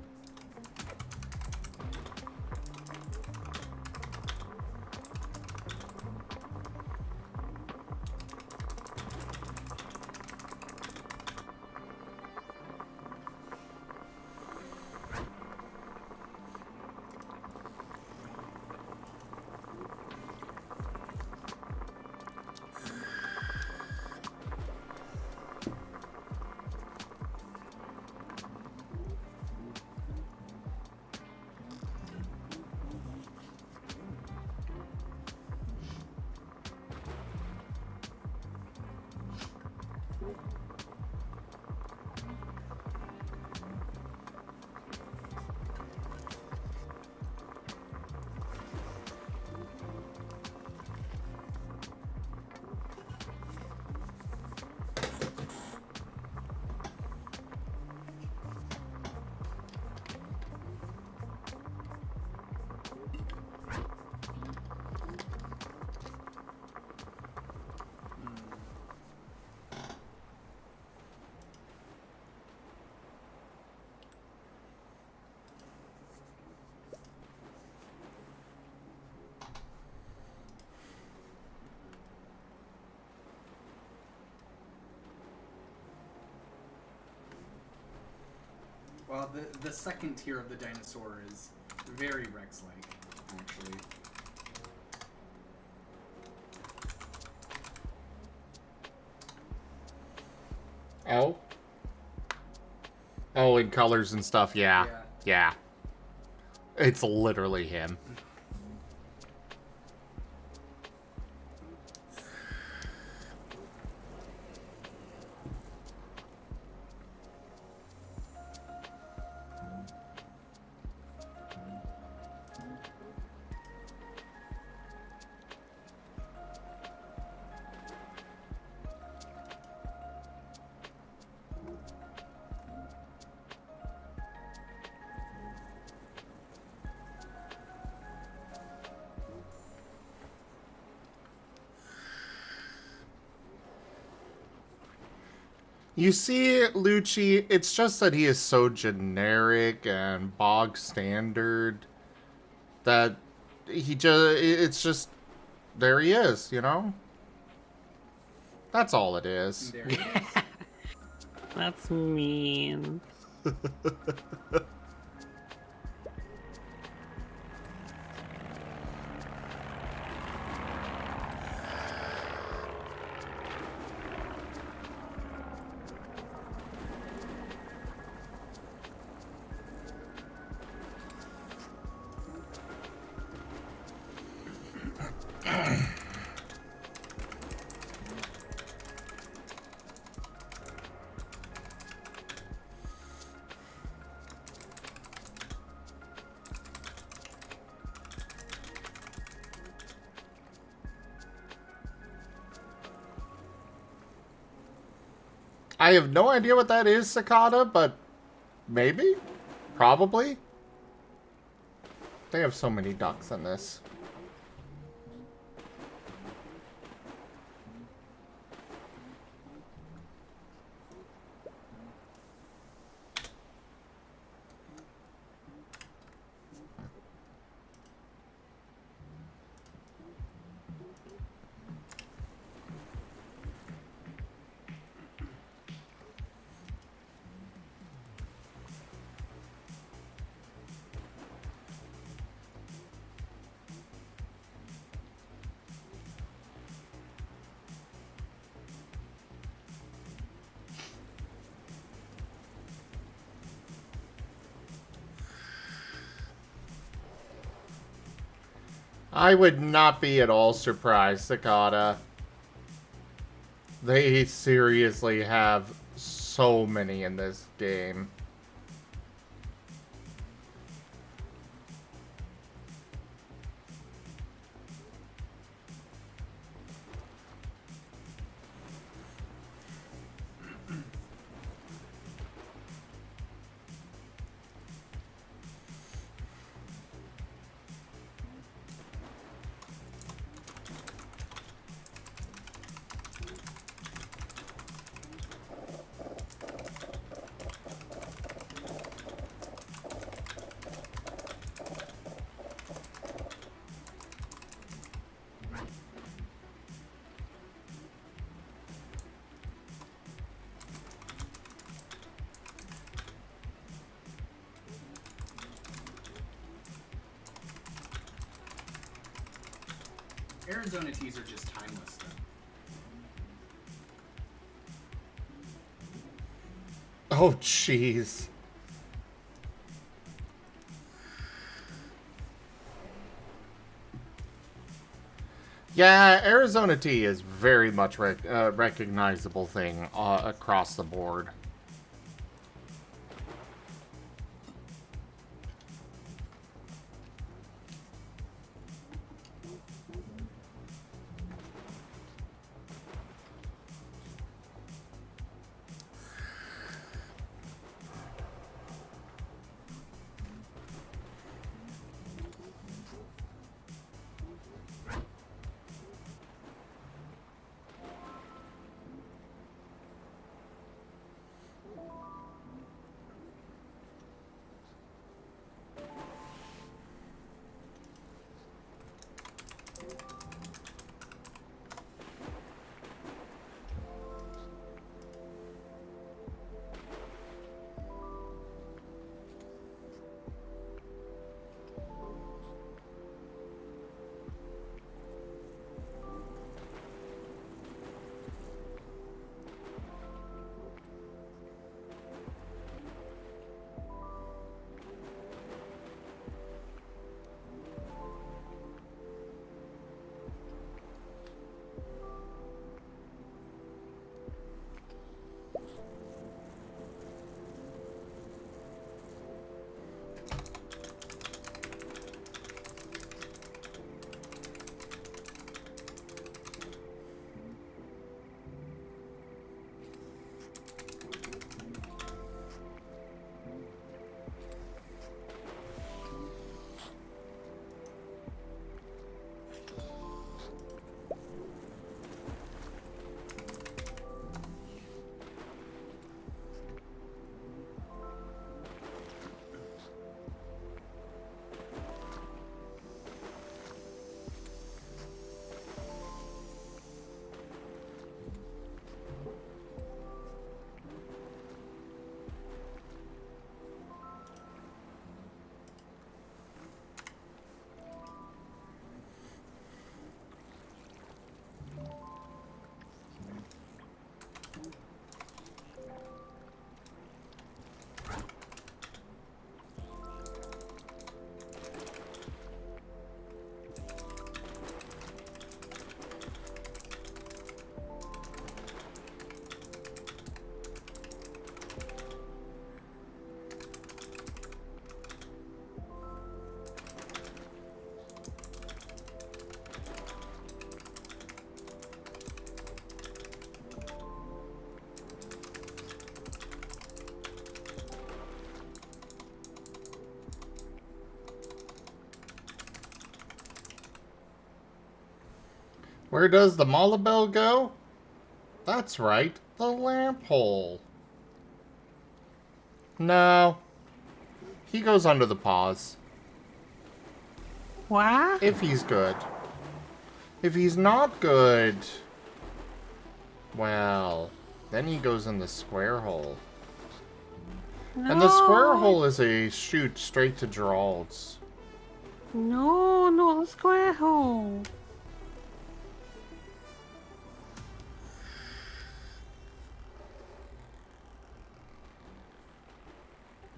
Well, the second tier of the dinosaur is very Rex-like, actually. Oh? Oh, in colors and stuff, yeah. Yeah. It's literally him. You see, Lucci, it's just that he is so generic and bog standard that it's just, there he is, you know? That's all it is. There it is. That's mean. I have no idea what that is, Cicada, but maybe? Probably? They have so many ducks in this. I would not be at all surprised, Cicada. They seriously have so many in this game. Arizona teas are just timeless, though. Oh, jeez. Yeah, Arizona tea is very much a recognizable thing across the board. Where does the Malabel go? That's right, the lamp hole. No. He goes under the paws. What? If he's good. If he's not good, well, then he goes in the square hole. And the square No. hole is a chute straight to Gerald's. No, not the square hole.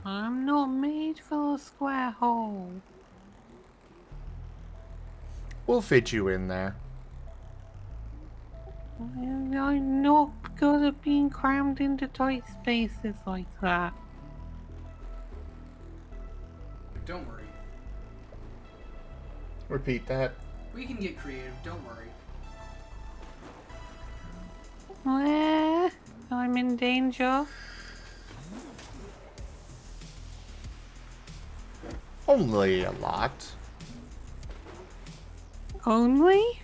I'm not made for the square hole. We'll fit you in there. I'm not good at being crammed into tight spaces like that. Don't worry. Repeat that. We can get creative, don't worry. I'm in danger. Only a lot. Only?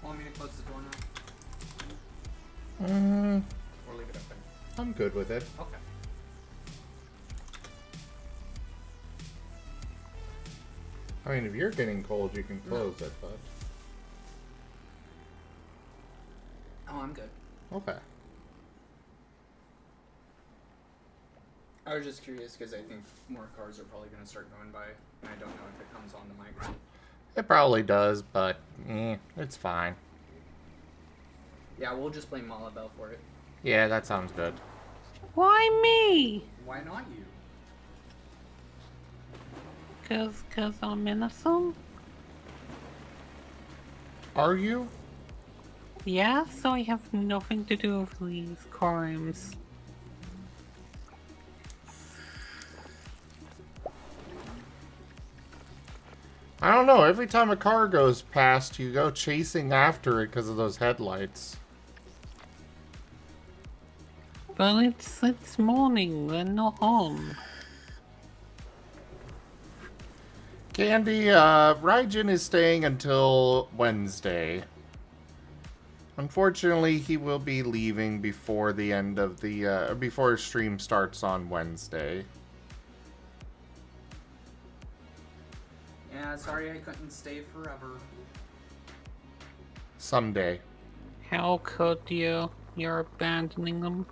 Want me to close the door now? Mm, Or leave it open? I'm good with it. Okay. I mean, if you're getting cold, you can close it, but... Oh, I'm good. Okay. I was just curious because I think more cars are probably going to start going by, and I don't know if it comes on the mic. It probably does, but it's fine. Yeah, we'll just blame Malabel for it. Yeah, that sounds good. Why me? Why not you? Cause I'm innocent? Are you? Yes, I have nothing to do with these crimes. I don't know. Every time a car goes past, you go chasing after it because of those headlights. But it's morning, they're not on. Candy, Raijin is staying until Wednesday. Unfortunately, he will be leaving before the end of the, before stream starts on Wednesday. Yeah, sorry I couldn't stay forever. Someday. How could you? You're abandoning them.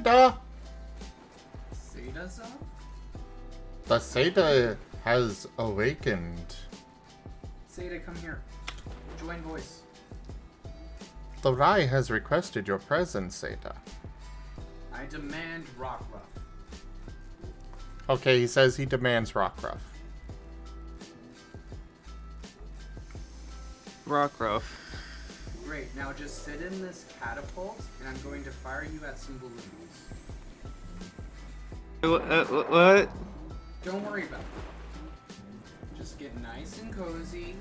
Seda! Sada's up? The Seda has awakened. Sada, come here. Join voice. The Rai has requested your presence, Seda. I demand Rockruff. Okay, he says he demands Rockruff. Rockruff. Great, now just sit in this catapult, and I'm going to fire you at some balloons. What? Don't worry about it. Just get nice and cozy.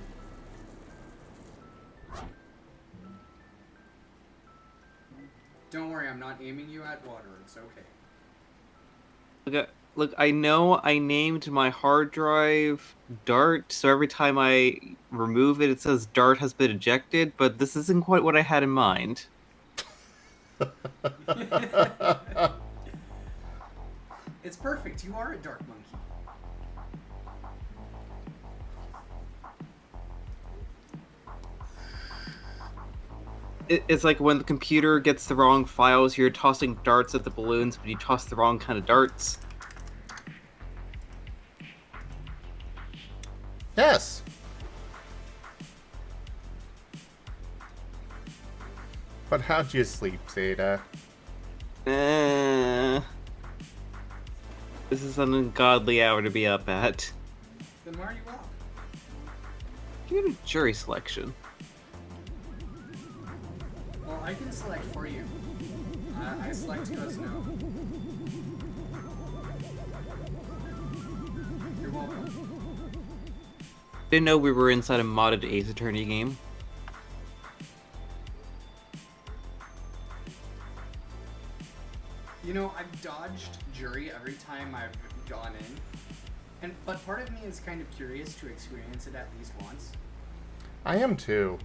Don't worry, I'm not aiming you at water. It's okay. Look, I know I named my hard drive Dart, so every time I remove it, it says Dart has been ejected, but this isn't quite what I had in mind. It's perfect. You are a dark monkey. It's like when the computer gets the wrong files, you're tossing darts at the balloons, but you toss the wrong kind of darts. Yes. But how'd you sleep, Seda? This is an ungodly hour to be up at. Then why are you up? Give me a jury selection. Well, I can select for you. I select goes no. You're welcome. Didn't know we were inside a modded Ace Attorney game. You know, I've dodged jury every time I've gone in. But part of me is kind of curious to experience it at least once. I am too.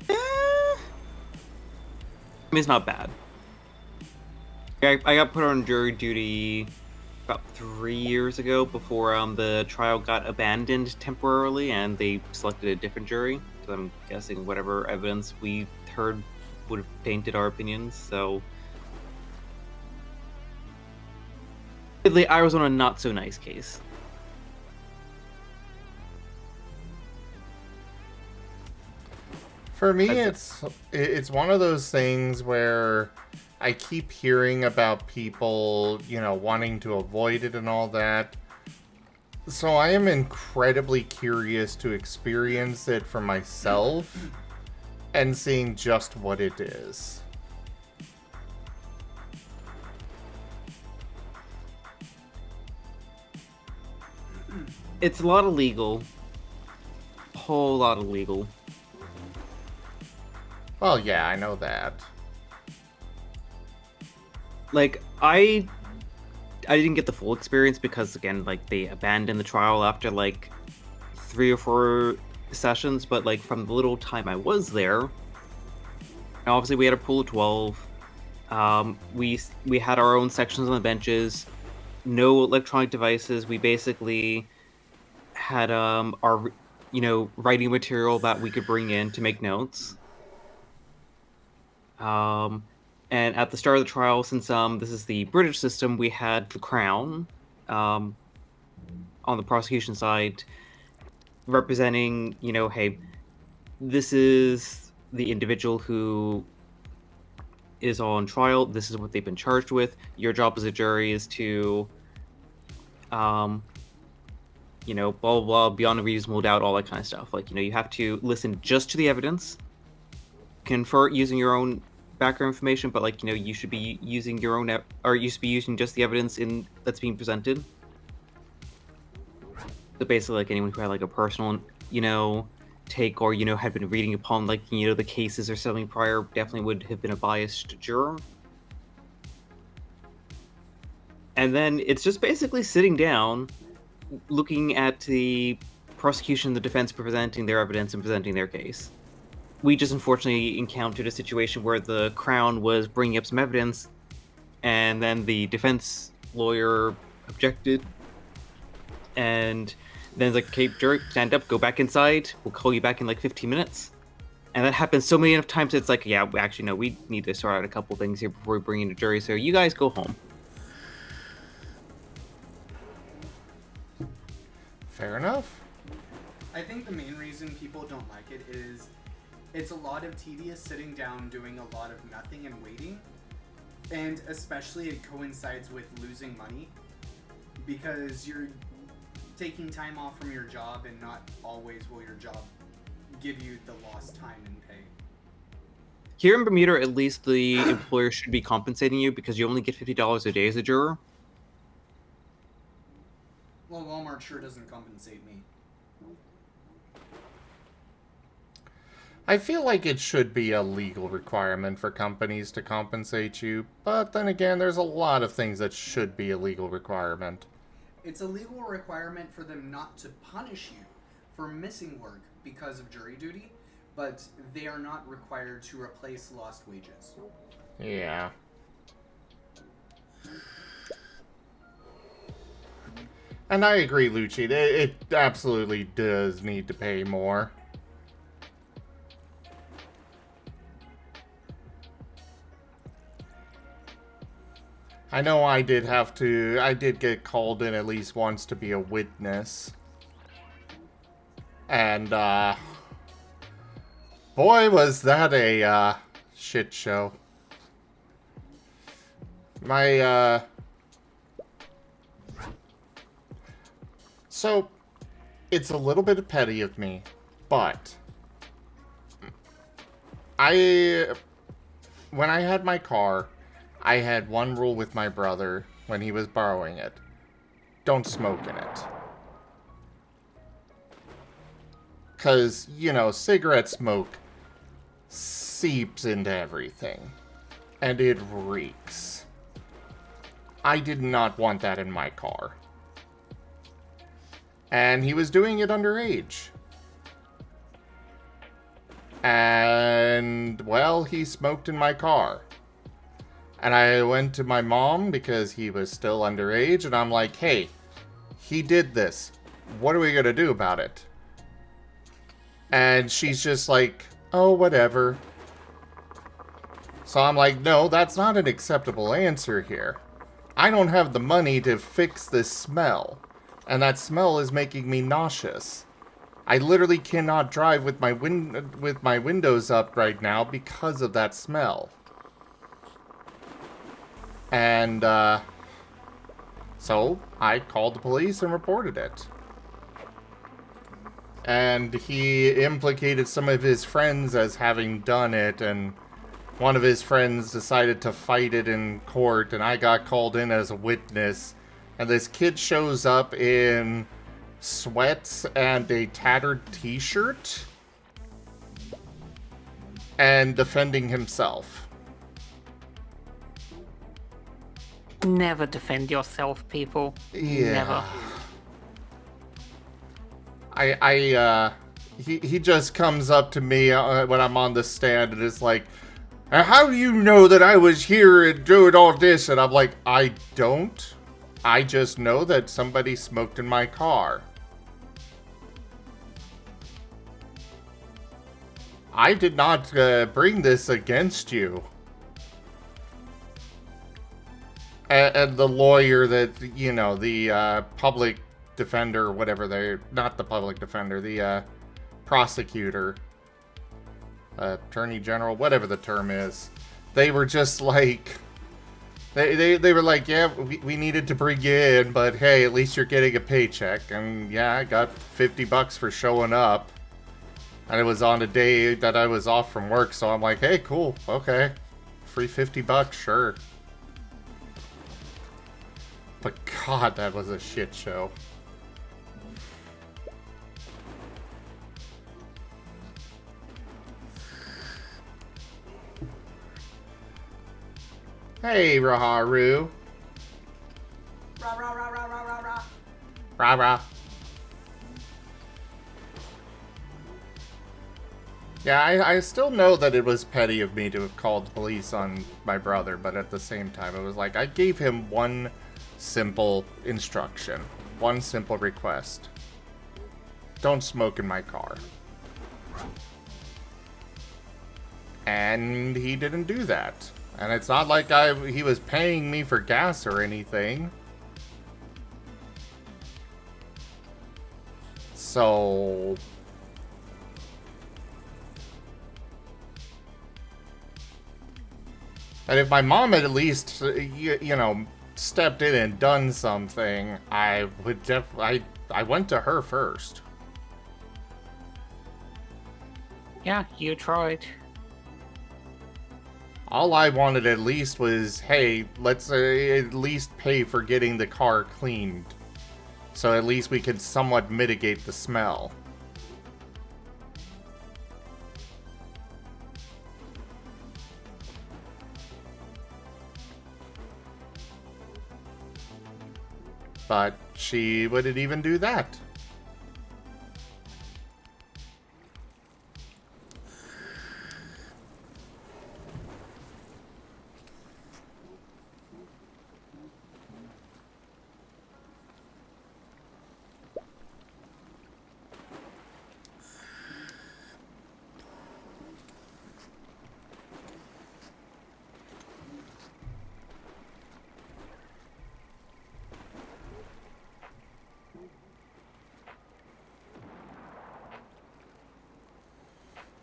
I mean, it's not bad. I got put on jury duty about 3 years ago before the trial got abandoned temporarily and they selected a different jury. Because I'm guessing whatever evidence we heard would have tainted our opinions, so... I was on a not-so-nice case. For me, it's one of those things where I keep hearing about people, you know, wanting to avoid it and all that. So I am incredibly curious to experience it for myself and seeing just what it is. It's a lot of legal. A whole lot of legal. Well, yeah, I know that. Like, I didn't get the full experience because, again, like, they abandoned the trial after, like, 3 or 4 sessions, but, like, from the little time I was there, and obviously we had a pool of 12, we had our own sections on the benches, no electronic devices, we basically had, our, you know, writing material that we could bring in to make notes. And at the start of the trial, since this is the British system, we had the Crown on the prosecution side representing, you know, hey, this is the individual who is on trial, this is what they've been charged with, your job as a jury is to, you know, blah, blah, blah, beyond a reasonable doubt, all that kind of stuff. Like, you know, you have to listen just to the evidence, confer using your own background information, but, like, you know, you should be using your own, or you should be using just the evidence that's being presented. So basically, like, anyone who had, like, a personal, you know, take, or, you know, had been reading upon, like, you know, the cases or something prior, definitely would have been a biased juror. And then it's just basically sitting down, looking at the prosecution and the defense presenting their evidence and presenting their case. We just unfortunately encountered a situation where the Crown was bringing up some evidence, and then the defense lawyer objected, and Then it's like, okay, Jerry, stand up, go back inside. We'll call you back in like 15 minutes. And that happens so many enough times. It's like, yeah, actually, no, we need to sort out a couple things here before we bring in a jury. So you guys go home. Fair enough. I think the main reason people don't like it is it's a lot of tedious sitting down doing a lot of nothing and waiting. And especially it coincides with losing money because you're taking time off from your job and not always will your job give you the lost time and pay. Here in Bermuda, at least the employer should be compensating you because you only get $50 a day as a juror. Well, Walmart sure doesn't compensate me. I feel like it should be a legal requirement for companies to compensate you, but then again, there's a lot of things that should be a legal requirement. It's a legal requirement for them not to punish you for missing work because of jury duty, but they are not required to replace lost wages. Yeah. And I agree, Lucci. It absolutely does need to pay more. I know I did get called in at least once to be a witness. And, boy, was that a, shit show. So, it's a little bit petty of me, but when I had my car, I had one rule with my brother when he was borrowing it. Don't smoke in it. Because, you know, cigarette smoke seeps into everything. And it reeks. I did not want that in my car. And he was doing it underage. And, well, he smoked in my car. And I went to my mom because he was still underage, and I'm like, hey, he did this. What are we gonna do about it? And she's just like, oh, whatever. So I'm like, no, that's not an acceptable answer here. I don't have the money to fix this smell. And that smell is making me nauseous. I literally cannot drive with my windows up right now because of that smell. And, so I called the police and reported it. And he implicated some of his friends as having done it, and one of his friends decided to fight it in court, and I got called in as a witness. And this kid shows up in sweats and a tattered t-shirt and defending himself. Never defend yourself, people. Yeah. Never. He just comes up to me when I'm on the stand and is like, how do you know that I was here and doing all this? And I'm like, I don't. I just know that somebody smoked in my car. I did not bring this against you. And the lawyer that, you know, the public defender, whatever they're, not the public defender, the prosecutor, attorney general, whatever the term is, they were just like, they were like, yeah, we needed to bring you in, but hey, at least you're getting a paycheck. And yeah, I got $50 for showing up. And it was on a day that I was off from work, so I'm like, hey, cool, okay. Free $50, sure. But God, that was a shit show. Hey, Raharu. Rah, rah, rah, rah, rah, rah, rah. Rah, rah. Yeah, I still know that it was petty of me to have called the police on my brother, but at the same time, it was like, I gave him one simple instruction. One simple request. don't smoke in my car. And he didn't do that. And it's not like he was paying me for gas or anything. So... And if my mom had at least, you know, stepped in and done something, I would I went to her first. Yeah, you tried. All I wanted at least was, hey, let's at least pay for getting the car cleaned. So at least we could somewhat mitigate the smell. But she wouldn't even do that.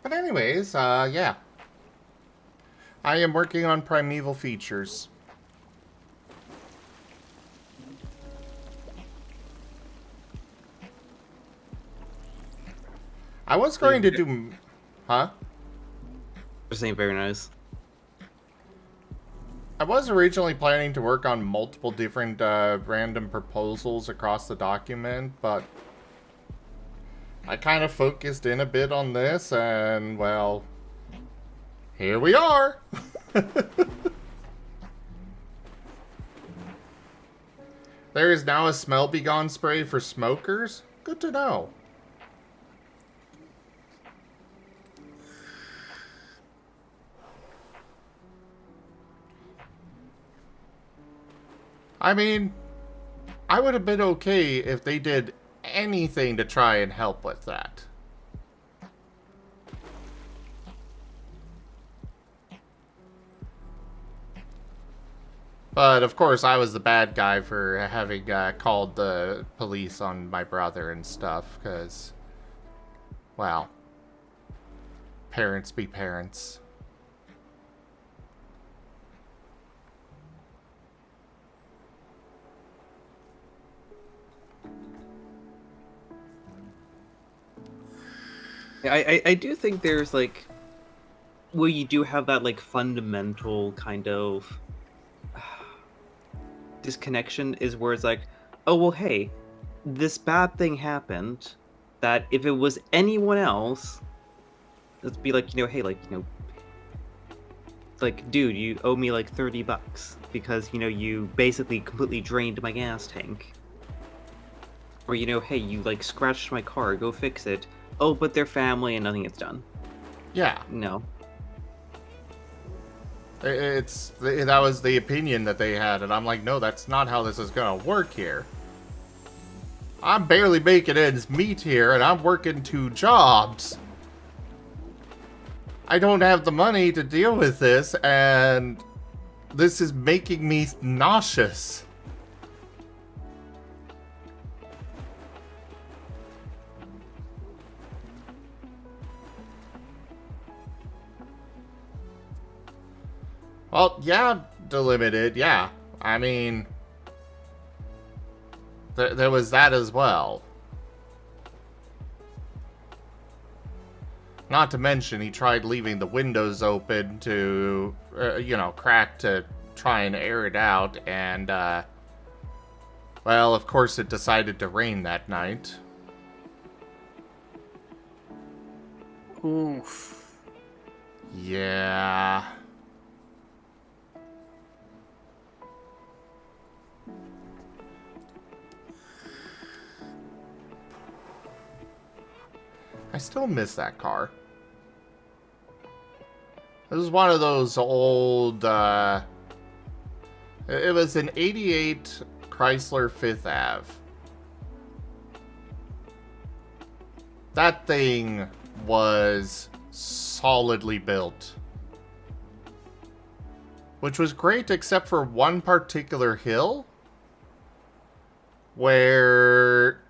But anyways, yeah. I am working on primeval features. I was going to do... Huh? Just saying, very nice. I was originally planning to work on multiple different random proposals across the document, but I kind of focused in a bit on this, and, well, here we are! There is now a Smell Be Gone spray for smokers? Good to know. I mean, I would have been okay if they did anything to try and help with that. But, of course, I was the bad guy for having called the police on my brother and stuff, because, well, parents be parents. I do think there's, like, well, you do have that, like, fundamental kind of disconnection is where it's like, oh, well, hey, this bad thing happened that if it was anyone else, let's be like, you know, hey, like, you know, like, dude, you owe me like $30 because, you know, you basically completely drained my gas tank. Or, you know, hey, you like scratched my car, go fix it. Oh, but they're family and nothing gets done. Yeah. No. That was the opinion that they had, and I'm like, no, that's not how this is gonna work here. I'm barely making ends meet here, and I'm working 2 jobs. I don't have the money to deal with this, and this is making me nauseous. Well, yeah, Delimited, yeah. I mean, there was that as well. Not to mention, he tried leaving the windows open to, you know, crack to try and air it out, and, well, of course it decided to rain that night. Oof. Yeah. I still miss that car. This is one of those old, it was an 88 Chrysler 5th Ave. That thing was solidly built. Which was great except for one particular hill where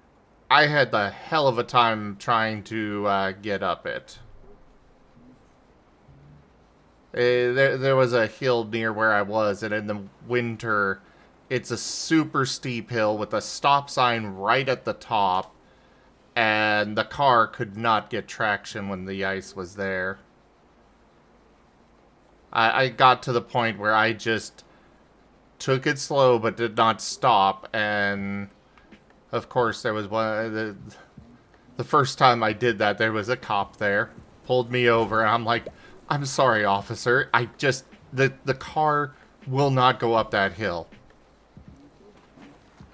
I had the hell of a time trying to get up it. There was a hill near where I was, and in the winter, it's a super steep hill with a stop sign right at the top, and the car could not get traction when the ice was there. I got to the point where I just took it slow but did not stop, and of course there was the first time I did that, there was a cop there, pulled me over, and I'm like, I'm sorry, officer, the car will not go up that hill.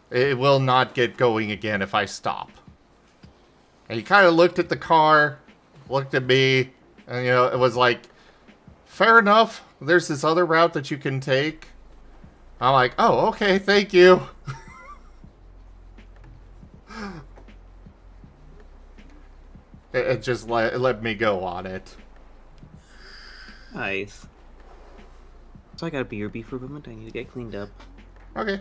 It will not get going again if I stop. And he kind of looked at the car, looked at me, and, you know, it was like, fair enough, there's this other route that you can take. I'm like, oh, okay, thank you. It just let me go on it. Nice. So I got a BRB for a moment. I need to get cleaned up. Okay.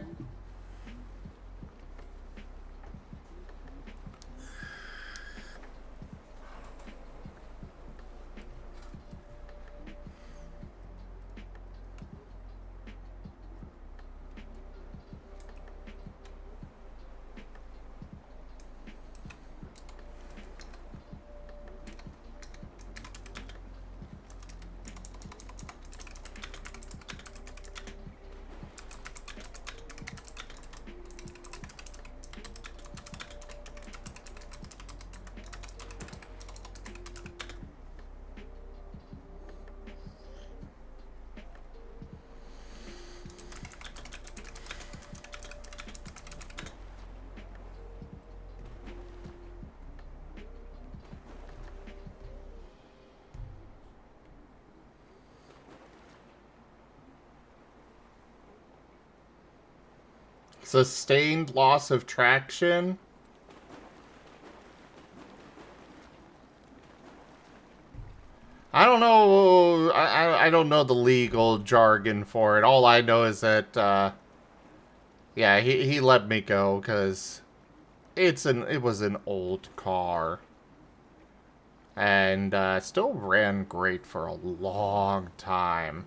Sustained loss of traction. I don't know. I don't know the legal jargon for it. All I know is that, yeah, he let me go because it was an old car, and still ran great for a long time.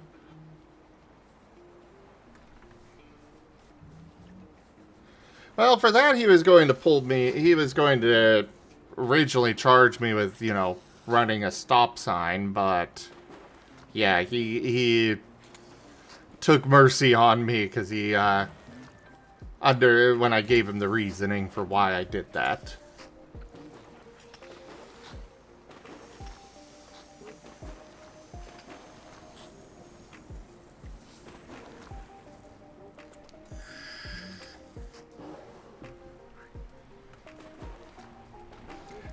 Well, for that, he was going to pull me. He was going to originally charge me with, you know, running a stop sign, but yeah, he took mercy on me because he, when I gave him the reasoning for why I did that.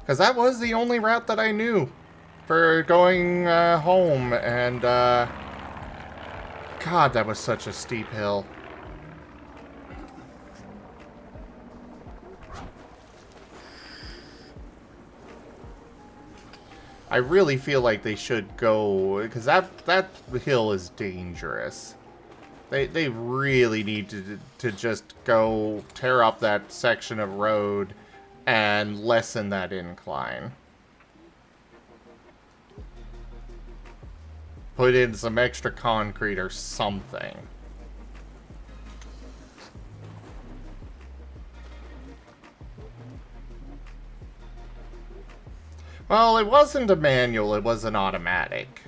Because that was the only route that I knew for going home, and God, that was such a steep hill. I really feel like they should go, because that hill is dangerous. They really need to just go tear up that section of road and lessen that incline. Put in some extra concrete or something. Well, it wasn't a manual, it was an automatic.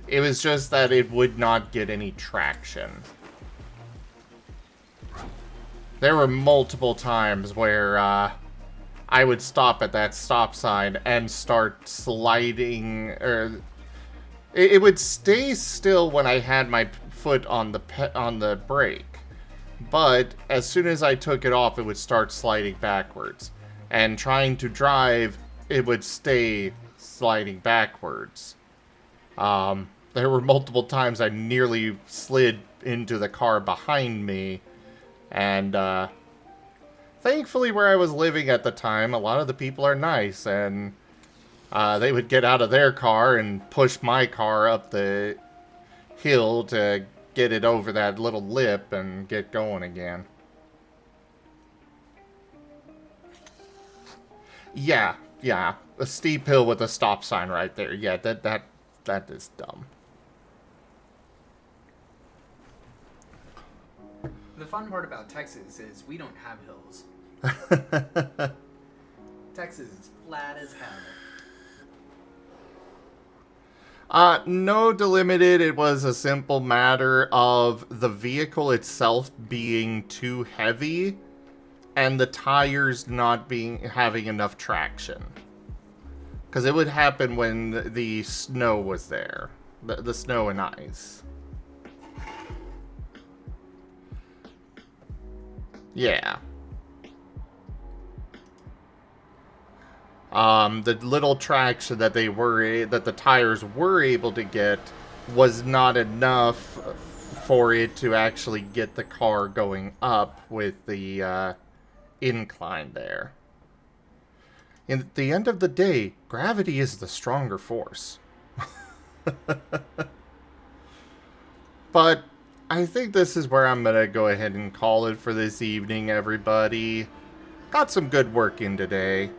It was just that it would not get any traction. There were multiple times where I would stop at that stop sign and start sliding, or it would stay still when I had my foot on the brake, but as soon as I took it off, it would start sliding backwards. And trying to drive, it would stay sliding backwards. There were multiple times I nearly slid into the car behind me. And thankfully, where I was living at the time, a lot of the people are nice, and they would get out of their car and push my car up the hill to get it over that little lip and get going again. Yeah, a steep hill with a stop sign right there. Yeah, that is dumb. The fun part about Texas is we don't have hills. Texas is flat as hell. No delimited. It was a simple matter of the vehicle itself being too heavy and the tires not having enough traction. Because it would happen when the snow was there. The snow and ice. Yeah. The little traction that the tires were able to get was not enough for it to actually get the car going up with the incline there. At the end of the day, gravity is the stronger force. But I think this is where I'm gonna go ahead and call it for this evening, everybody. Got some good work in today.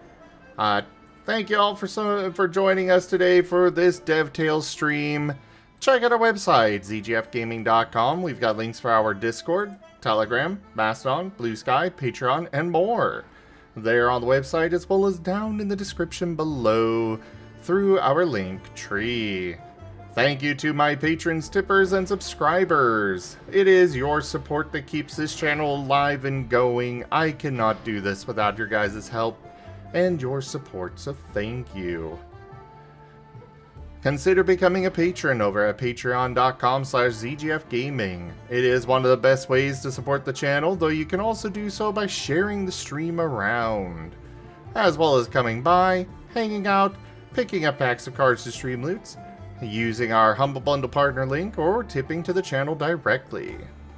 Thank you all for joining us today for this DevTales stream. Check out our website, zgfgaming.com. We've got links for our Discord, Telegram, Mastodon, Blue Sky, Patreon, and more. There on the website, as well as down in the description below through our link tree. Thank you to my patrons, tippers, and subscribers. It is your support that keeps this channel alive and going. I cannot do this without your guys' help and your support, so thank you. Consider becoming a patron over at patreon.com/zgfgaming. It is one of the best ways to support the channel, though you can also do so by sharing the stream around, as well as coming by, hanging out, picking up packs of cards to stream loots, using our Humble Bundle partner link, or tipping to the channel directly.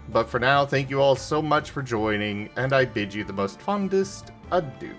But for now, thank you all so much for joining, and I bid you the most fondest adieu.